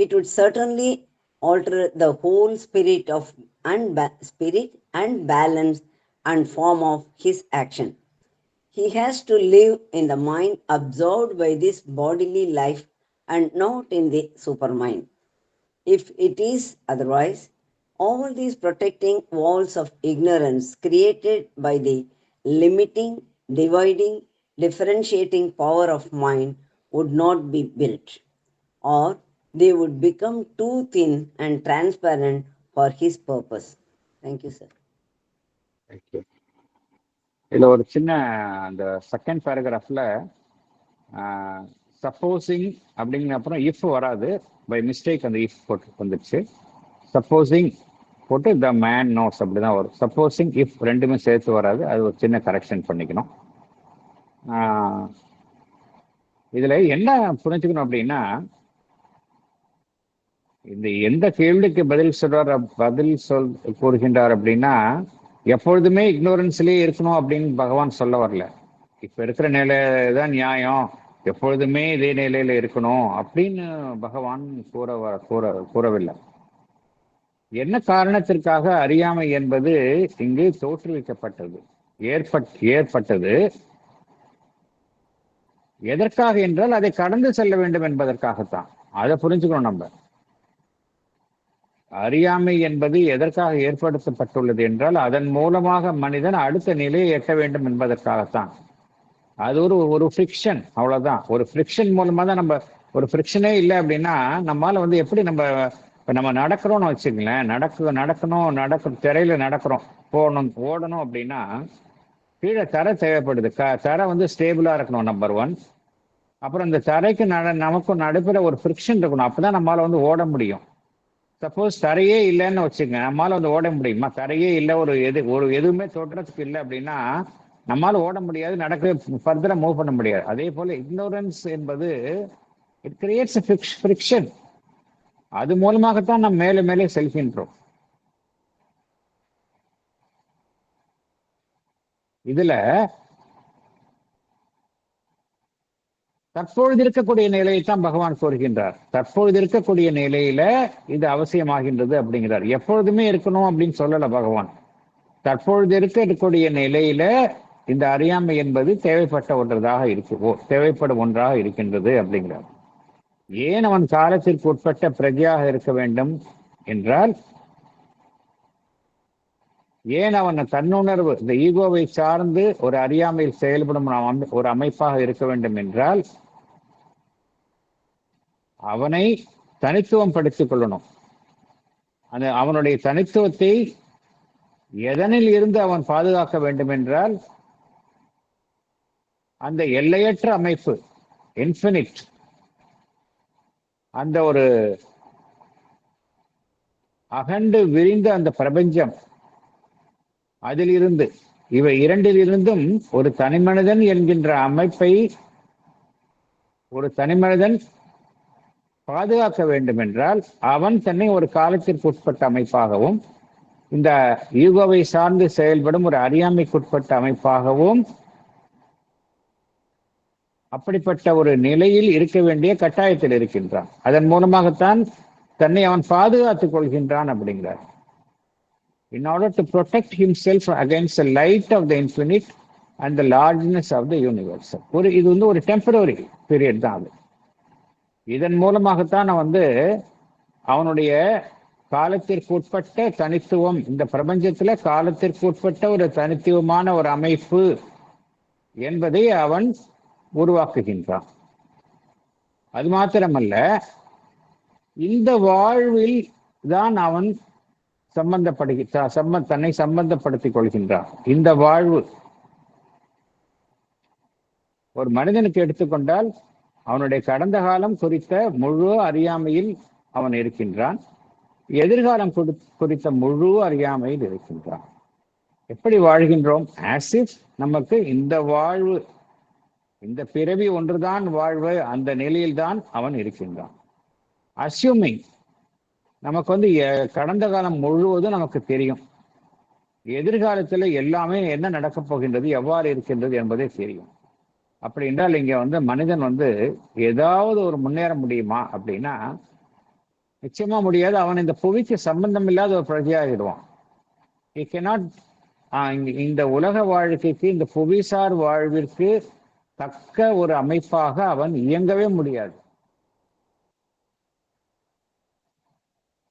It would certainly alter the whole spirit and balance and form of his action. He has to live in the mind absorbed by this bodily life and not in the supermind. If it is otherwise, all these protecting walls of ignorance created by the limiting, dividing, differentiating power of mind would not be built, or they would become too thin and transparent for his purpose. Thank you, sir. Thank you. இதுல ஒரு சின்ன அந்த second பேராகிராஃப்ல supposing அப்படிங்கிற அப்புறம் if வராது, by mistake அந்த if போட்டு வந்துடுச்சு. சப்போசிங் போட்டு த மேன் நோட்ஸ் அப்படிதான் வரும். சப்போசிங் இஃப் ரெண்டுமே சேர்த்து வராது, அது ஒரு சின்ன கரெக்ஷன் பண்ணிக்கணும். இதுல என்ன புரிஞ்சுக்கணும் அப்படின்னா, இந்த எந்த கேள்விக்கு பதில் கூறுகின்றார் அப்படின்னா, எப்பொழுதுமே இக்னோரன்ஸ்லயே இருக்கணும் அப்படின்னு பகவான் சொல்ல வரல. இப்ப இருக்கிற நிலைதான் நியாயம், எப்பொழுதுமே இதே நிலையில இருக்கணும் அப்படின்னு பகவான் கூறவில்லை. என்ன காரணத்திற்காக அறியாமை என்பது இங்கு தோற்றுவிக்கப்பட்டது, ஏற்பட்டது? எதற்காக என்றால் அதை கடந்து செல்ல வேண்டும் என்பதற்காகத்தான். அதை புரிஞ்சுக்கணும். நம்ம அறியாமை என்பது எதற்காக ஏற்படுத்தப்பட்டுள்ளது என்றால், அதன் மூலமாக மனிதன் அடுத்த நிலையை எட்ட வேண்டும் என்பதற்காகத்தான். அது ஒரு ஃப்ரிக்ஷன், அவ்வளவுதான். ஒரு ஃப்ரிக்ஷன் மூலமா தான் நம்ம, ஒரு ஃப்ரிக்ஷனே இல்லை அப்படின்னா நம்மளால எப்படி நம்ம நடக்கிறோம்னு வச்சுக்கங்களேன், நடக்கணும் திரையில நடக்கிறோம், ஓடணும் அப்படின்னா கீழே தரை தேவைப்படுது. தரை ஸ்டேபிளா இருக்கணும், நம்பர் 1. அப்புறம் இந்த தரைக்கு நமக்கும் நடுப்புற ஒரு ஃப்ரிக்ஷன் இருக்கணும், அப்பதான் நம்மளால ஓட முடியும். சப்போஸ் தரையே இல்லைன்னு வச்சுக்கங்க, நம்மளால ஓட முடியுமா? தரையே இல்லை, ஒரு எதுவுமே தோற்றத்துக்கு இல்லை அப்படின்னா நம்மளால ஓட முடியாது, நடக்கவே ஃபர்தரா மூவ் பண்ண முடியாது. அதே போல இக்னோரன்ஸ் என்பது இட் கிரியேட்ஸ் ஃப்ரிக்ஷன். அது மூலமாகத்தான் நம்ம மேலே மேலே செல்கின்றோம். இதுல தற்பொழுது இருக்கக்கூடிய நிலையை தான் பகவான் கூறுகின்றார். தற்பொழுது இருக்கக்கூடிய நிலையில இது அவசியமாகின்றது அப்படிங்கிறார். எப்பொழுதுமே இருக்கணும் அப்படின்னு சொல்லல பகவான். தற்பொழுது இருக்கக்கூடிய நிலையில இந்த அறியாமை என்பது தேவைப்படும் ஒன்றாக இருக்கின்றது அப்படிங்கிறார். ஏன் அவன் காலத்திற்கு உட்பட்ட பிரஜையாக இருக்க வேண்டும் என்றால், ஏன் அவன் தன்னுணர்வு, இந்த ஈகோவை சார்ந்து ஒரு அறியாமையில் செயல்படும் ஒரு அமைப்பாக இருக்க வேண்டும் என்றால், அவனை தனித்துவம் படுத்திக் கொள்ளணும். அவனுடைய தனித்துவத்தை எதனில் இருந்து அவன் பாதுகாக்க வேண்டும் என்றால், அந்த எல்லையற்ற அமைப்பு, இன்ஃபினிட், அந்த ஒரு அகண்டு விரிந்த அந்த பிரபஞ்சம், அதிலிருந்து, இவை இரண்டிலிருந்தும் ஒரு தனிமனிதன் என்கின்ற அமைப்பை ஒரு தனிமனிதன் பாதுகாக்க வேண்டும் என்றால், அவன் தன்னை ஒரு காலத்திற்கு உட்பட்ட அமைப்பாகவும், இந்த ஈகோவை சார்ந்து செயல்படும் ஒரு அறியாமைக்குட்பட்ட அமைப்பாகவும், அப்படிப்பட்ட ஒரு நிலையில் இருக்க வேண்டிய கட்டாயத்தில் இருக்கின்றான். அதன் மூலமாகத்தான் தன்னை அவன் பாதுகாத்துக் கொள்கின்றான் அப்படிங்கிறார். In order to protect himself against the light of the infinite and the largeness of the universe. இது ஒரு டெம்பரரி பீரியட் தான் அது. இதன் மூலமாகத்தான் அவனுடைய காலத்திற்கு உட்பட்ட தனித்துவம், இந்த பிரபஞ்சத்துல காலத்திற்கு உட்பட்ட ஒரு தனித்துவமான ஒரு அமைப்பு என்பதை அவன் உருவாக்குகின்றான். அது மாத்திரமல்ல, இந்த வாழ்வில் தான் அவன் தன்னை சம்பந்தப்படுத்திக் கொள்கின்றான். இந்த வாழ்வு ஒரு மனிதனுக்கு எடுத்துக்கொண்டால், அவனுடைய கடந்த காலம் குறித்த முழு அறியாமையில் அவன் இருக்கின்றான், எதிர்காலம் குறித்த முழு அறியாமையில் இருக்கின்றான். எப்படி வாழ்கின்றோம்? ஆஸ் இஃப் நமக்கு இந்த வாழ்வு, இந்த பிறவி ஒன்றுதான் வாழ்வு, அந்த நிலையில்தான் அவன் இருக்கின்றான். அஸ்யூமிங் நமக்கு கடந்த காலம் முழுவதும் நமக்கு தெரியும், எதிர்காலத்துல எல்லாமே என்ன நடக்கப் போகின்றது, எவ்வாறு இருக்கின்றது என்பதே தெரியும். அப்படி என்றால் இங்க மனிதன் ஏதாவது ஒரு முன்னேற முடியுமா அப்படின்னா நிச்சயமா முடியாது. அவன் இந்த புவிக்கு சம்பந்தம் இல்லாத ஒரு பிரஜையாகிடுவான். இந்த உலக வாழ்க்கைக்கு, இந்த புவிசார் வாழ்விற்கு தக்க ஒரு அமைப்பாக அவன் இயங்கவே முடியாது.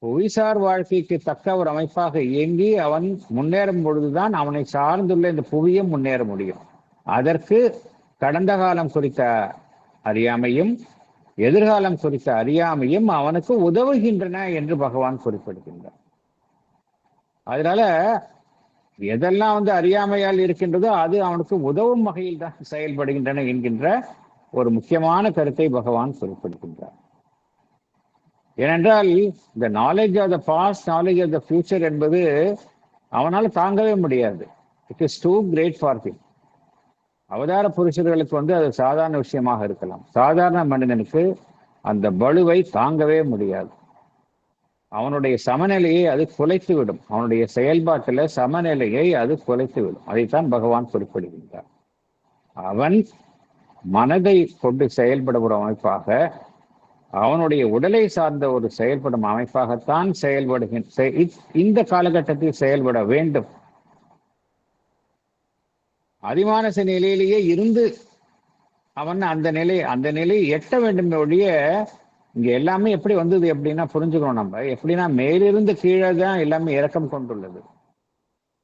புவிசார் வாழ்க்கைக்கு தக்க ஒரு அமைப்பாக இயங்கி அவன் முன்னேறும் பொழுதுதான் அவனை சார்ந்துள்ள இந்த புவியும் முன்னேற முடியும். அதற்கு கடந்த காலம் குறித்த அறியாமையும் எதிர்காலம் குறித்த அறியாமையும் அவனுக்கு உதவுகின்றன என்று பகவான் குறிப்பிடுகின்றார். அதனால எதெல்லாம் அறியாமையால் இருக்கின்றதோ அது அவனுக்கு உதவும் வகையில் தான் செயல்படுகின்றன என்கின்ற ஒரு முக்கியமான கருத்தை பகவான் குறிப்பிடுகின்றார். ஏனென்றால் இந்த knowledge of the past, knowledge of the future என்பது அவனால் தாங்கவே முடியாது. It is too great for him. அவதார புருஷர்களுக்கு அது சாதாரண விஷயமாக இருக்கலாம். சாதாரண மனிதனுக்கு அந்த பளுவை தாங்கவே முடியாது. அவனுடைய சமநிலையை அது குலைத்து விடும். அவனுடைய செயல்பாட்டில் சமநிலையை அது குலைத்து விடும். அதைத்தான் பகவான் குறிப்பிடுகின்றார். அவன் மனதை கொண்டு செயல்படும் ஒரு அமைப்பாக, அவனுடைய உடலை சார்ந்த ஒரு செயல்படும் அமைப்பாகத்தான் இந்த காலகட்டத்தில் செயல்பட வேண்டும். அதிமானச நிலையிலேயே இருந்து அவன் அந்த நிலையை எட்ட வேண்டும் ஒழிய, இங்க எல்லாமே எப்படி வந்தது அப்படின்னா புரிஞ்சுக்கணும் நம்ம. எப்படின்னா மேலிருந்து கீழே தான் எல்லாமே இறக்கம் கொண்டுள்ளது.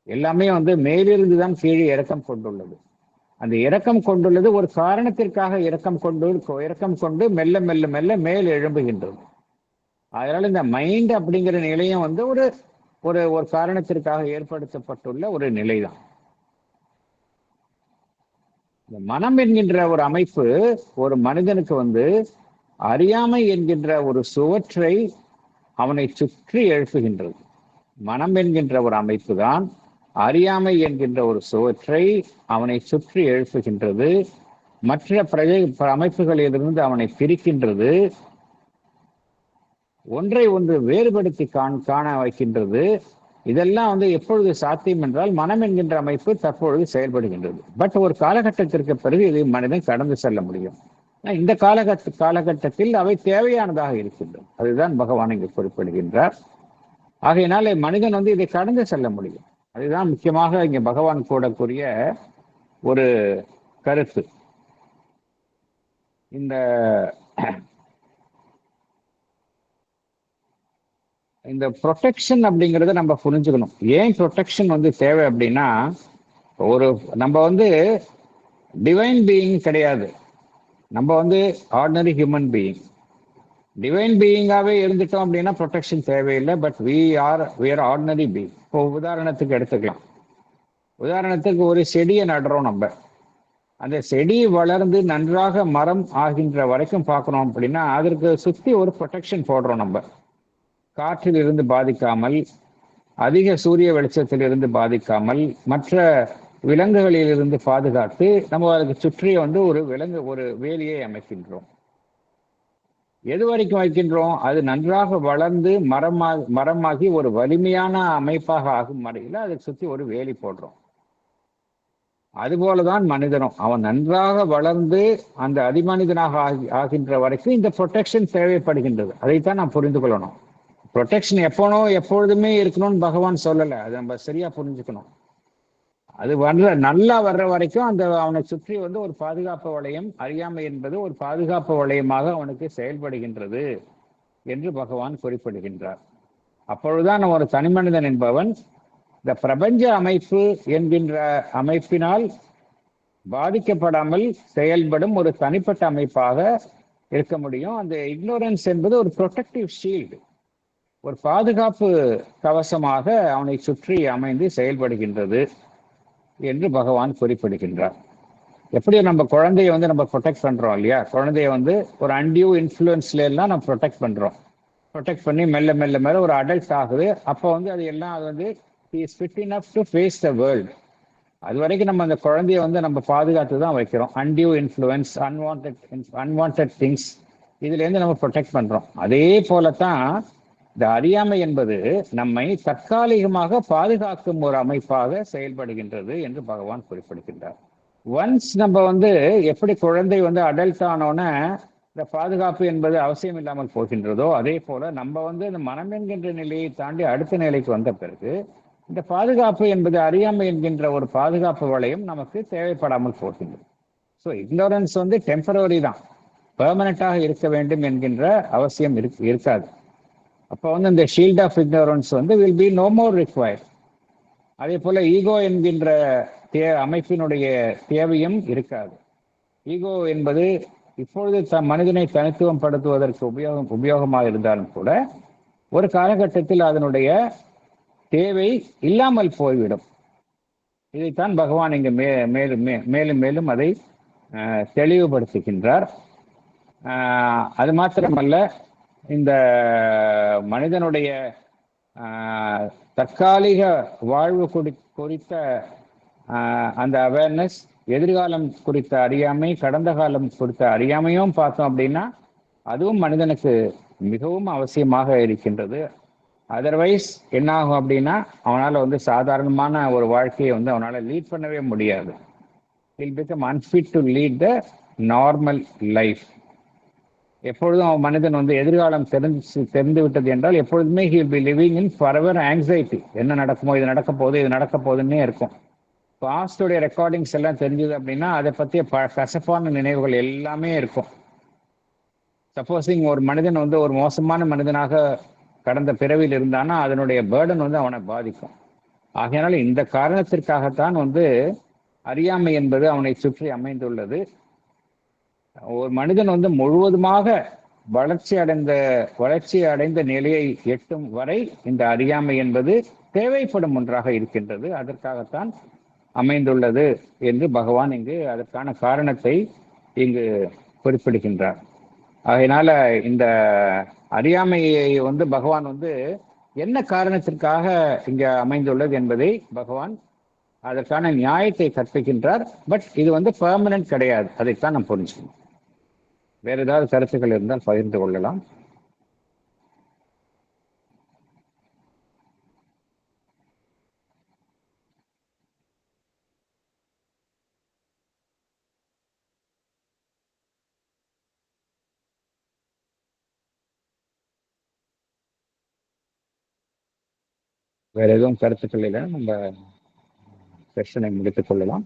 எல்லாமே மேலிருந்து தான் கீழே இறக்கம் கொண்டுள்ளது. அந்த இறக்கம் கொண்டுள்ளது ஒரு காரணத்திற்காக இறக்கம் கொண்டு மெல்ல மெல்ல மெல்ல மேல் எழும்புகின்றது. அதனால இந்த மைண்ட் அப்படிங்கிற நிலையம் ஒரு ஒரு காரணத்திற்காக ஏற்படுத்தப்பட்டுள்ள ஒரு நிலைதான். இந்த மனம் என்கின்ற ஒரு அமைப்பு ஒரு மனிதனுக்கு அறியாமை என்கின்ற ஒரு சுவற்றை அவனை சுற்றி எழுப்புகின்றது. மனம் என்கின்ற ஒரு அமைப்பு தான் அறியாமை என்கின்ற ஒரு சுவற்றை அவனை சுற்றி எழுப்புகின்றது. மற்ற அமைப்புகளிலிருந்து அவனை பிரிக்கின்றது. ஒன்றை ஒன்று வேறுபடுத்தி காண வைக்கின்றது. இதெல்லாம் எப்பொழுது சாத்தியம் என்றால் மனம் என்கின்ற அமைப்பு தற்பொழுது செயல்படுகின்றது. பட் ஒரு காலகட்டத்திற்கு பிறகு இதை மனிதன் கடந்து செல்ல முடியும். இந்த காலகட்டத்தில் அவை தேவையானதாக இருக்கின்றது. அதுதான் பகவான் இங்கு குறிப்பிடுகின்றார். ஆகையினாலே மனிதன் இதை கடந்து செல்ல முடியும். அதுதான் முக்கியமாக இங்க பகவான் கூடக்கூடிய ஒரு கருத்து. இந்த ப்ரொடெக்ஷன் அப்படிங்கிறத நம்ம புரிஞ்சுக்கணும். ஏன் ப்ரொடெக்ஷன் தேவை அப்படின்னா, நம்ம டிவைன் பீயிங் கிடையாது. நம்ம ஆர்டினரி ஹியூமன் பீயிங். டிவைன் பீயிங்காகவே இருந்துட்டோம் அப்படின்னா ப்ரொடெக்ஷன் தேவையில்லை. But we are ordinary being. இப்போ உதாரணத்துக்கு எடுத்துக்கலாம். உதாரணத்துக்கு ஒரு செடியை நடுறோம். நம்ம அந்த செடி வளர்ந்து நன்றாக மரம் ஆகின்ற வரைக்கும் பார்க்கணும் அப்படின்னா அதற்கு சுற்றி ஒரு ப்ரொடெக்ஷன் போடுறோம். நம்ம காற்றில் இருந்து பாதிக்காமல், அதிக சூரிய வெளிச்சத்தில் இருந்து பாதிக்காமல், மற்ற விலங்குகளில் இருந்து பாதுகாத்து நம்ம அதுக்கு சுற்றி ஒரு வேலியை அமைக்கின்றோம். எது வரைக்கும் வைக்கின்றோம்? அது நன்றாக வளர்ந்து மரமாகி ஒரு வலிமையான அமைப்பாக ஆகும் வரையில் அதுக்கு சுற்றி ஒரு வேலி போடுறோம். அதுபோலதான் மனிதனும் அவன் நன்றாக வளர்ந்து அந்த அதிமனிதனாக ஆகின்ற வரைக்கும் இந்த ப்ரொடெக்ஷன் தேவைப்படுகின்றது. அதைத்தான் நாம் புரிந்து கொள்ளணும். ப்ரொடெக்ஷன் எப்பொழுதுமே இருக்கணும்னு பகவான் சொல்லலை. அதை நம்ம சரியா புரிஞ்சுக்கணும். அது நல்லா வர்ற வரைக்கும் அவனை சுற்றி ஒரு பாதுகாப்பு வளையம், அறியாமை என்பது ஒரு பாதுகாப்பு வளையமாக அவனுக்கு செயல்படுகின்றது என்று பகவான் குறிப்பிடுகின்றார். அப்பொழுதுதான் ஒரு தனிமனிதன் என்பவன் இந்த பிரபஞ்ச அமைப்பு என்கின்ற அமைப்பினால் பாதிக்கப்படாமல் செயல்படும் ஒரு தனிப்பட்ட அமைப்பாக இருக்க முடியும். அந்த இக்னோரன்ஸ் என்பது ஒரு ப்ரொடெக்டிவ் ஷீல்டு, ஒரு பாதுகாப்பு கவசமாக அவனை சுற்றி அமைந்து செயல்படுகின்றது என்று பகவான் குறிப்பிடுகின்றார். எப்படி நம்ம குழந்தைய நம்ம ப்ரொடெக்ட் பண்றோம் இல்லையா? குழந்தைய ஒரு அன்டியூ இன்ஃப்ளூயன்ஸ்ல எல்லாம் நம்ம ப்ரொடெக்ட் பண்றோம். ப்ரொடெக்ட் பண்ணி மெல்ல மெல்ல மேல ஒரு அடல்ட் ஆகுது. அப்போ அது எல்லாம் he is fit enough to face the world. அது வரைக்கும் நம்ம அந்த குழந்தைய நம்ம பாதுகாத்து தான் வைக்கிறோம். அன்டியூ இன்ஃப்ளூயன்ஸ், அன்வான்ட் திங்ஸ், இதுல இருந்து நம்ம ப்ரொடெக்ட் பண்றோம். அதே போலத்தான் இந்த அறியாமை என்பது நம்மை தற்காலிகமாக பாதுகாக்கும் ஒரு அமைப்பாக செயல்படுகின்றது என்று பகவான் குறிப்பிடுகின்றார். ஒன்ஸ் நம்ம எப்படி குழந்தை அடல்ட் ஆனோன்னு இந்த பாதுகாப்பு என்பது அவசியம் இல்லாமல் போகின்றதோ, அதே போல நம்ம இந்த மனம் என்கின்ற நிலையை தாண்டி அடுத்த நிலைக்கு வந்த பிறகு இந்த பாதுகாப்பு என்பது அறியாமை என்கின்ற ஒரு பாதுகாப்பு வளையம் நமக்கு தேவைப்படாமல் போகின்றது. ஸோ இக்னோரன்ஸ் டெம்பரரி தான், பெர்மனண்டாக இருக்க வேண்டும் என்கின்ற அவசியம் இருக்காது. அப்போ இந்த shield of ignorance will be no more required. அதே போல ஈகோ என்கின்ற அமைப்பினுடைய தேவையும் இருக்காது. ஈகோ என்பது இப்பொழுது மனிதனை தனித்துவம் படுத்துவதற்கு உபயோகமாக இருந்தாலும் கூட ஒரு காலகட்டத்தில் அதனுடைய தேவை இல்லாமல் போய்விடும். இதைத்தான் பகவான் இங்கு மேலும் மேலும் அதை தெளிவுபடுத்துகின்றார். அது மாத்திரமல்ல, இந்த மனிதனுடைய தற்காலிக வாழ்வு குறித்த அந்த அவேர்னஸ், எதிர்காலம் குறித்த அறியாமை, கடந்த காலம் குறித்த அறியாமையும் பார்த்தோம் அப்படின்னா அதுவும் மனிதனுக்கு மிகவும் அவசியமாக இருக்கின்றது. அதர்வைஸ் என்ன ஆகும் அப்படின்னா அவனால் சாதாரணமான ஒரு வாழ்க்கையை அவனால் லீட் பண்ணவே முடியாது. he'll become unfit to lead the normal life. எப்பொழுதும் மனிதன் எதிர்காலம் தெரிந்து விட்டது என்றால் எப்பொழுதுமே he will be living in forever anxiety. என்ன நடக்குமோ, இது நடக்க போகுது, இது நடக்க போகுதுன்னே இருக்கும். பாஸ்டோடைய ரெக்கார்டிங்ஸ் எல்லாம் தெரிஞ்சது அப்படின்னா அதை பற்றிய கசப்பான நினைவுகள் எல்லாமே இருக்கும். சப்போஸிங் ஒரு மனிதன் ஒரு மோசமான மனிதனாக கடந்த பிறவியில் இருந்தானா அதனுடைய பேர்டன் அவனை பாதிக்கும். ஆகையினால இந்த காரணத்திற்காகத்தான் அறியாமை என்பது அவனை சுற்றி அமைந்துள்ளது. ஒரு மனிதன் முழுவதுமாக வளர்ச்சி அடைந்த நிலையை எட்டும் வரை இந்த அறியாமை என்பது தேவைப்படும் ஒன்றாக இருக்கின்றது. அதற்காகத்தான் அமைந்துள்ளது என்று பகவான் இங்கு அதற்கான காரணத்தை இங்கு குறிப்பிடுகின்றார். ஆகையினால இந்த அறியாமையை பகவான் என்ன காரணத்திற்காக இங்க அமைந்துள்ளது என்பதை பகவான் அதற்கான நியாயத்தை கற்பிக்கின்றார். பட் இது பெர்மனன்ட் கிடையாது, அதைத்தான் நாம் புரிஞ்சுக்கணும். வேற ஏதாவது கருத்துக்கள் இருந்தால் பகிர்ந்து கொள்ளலாம். வேற எதுவும் கருத்துக்கள் இல்லை, நம்ம செஷனை முடித்துக் கொள்ளலாம்.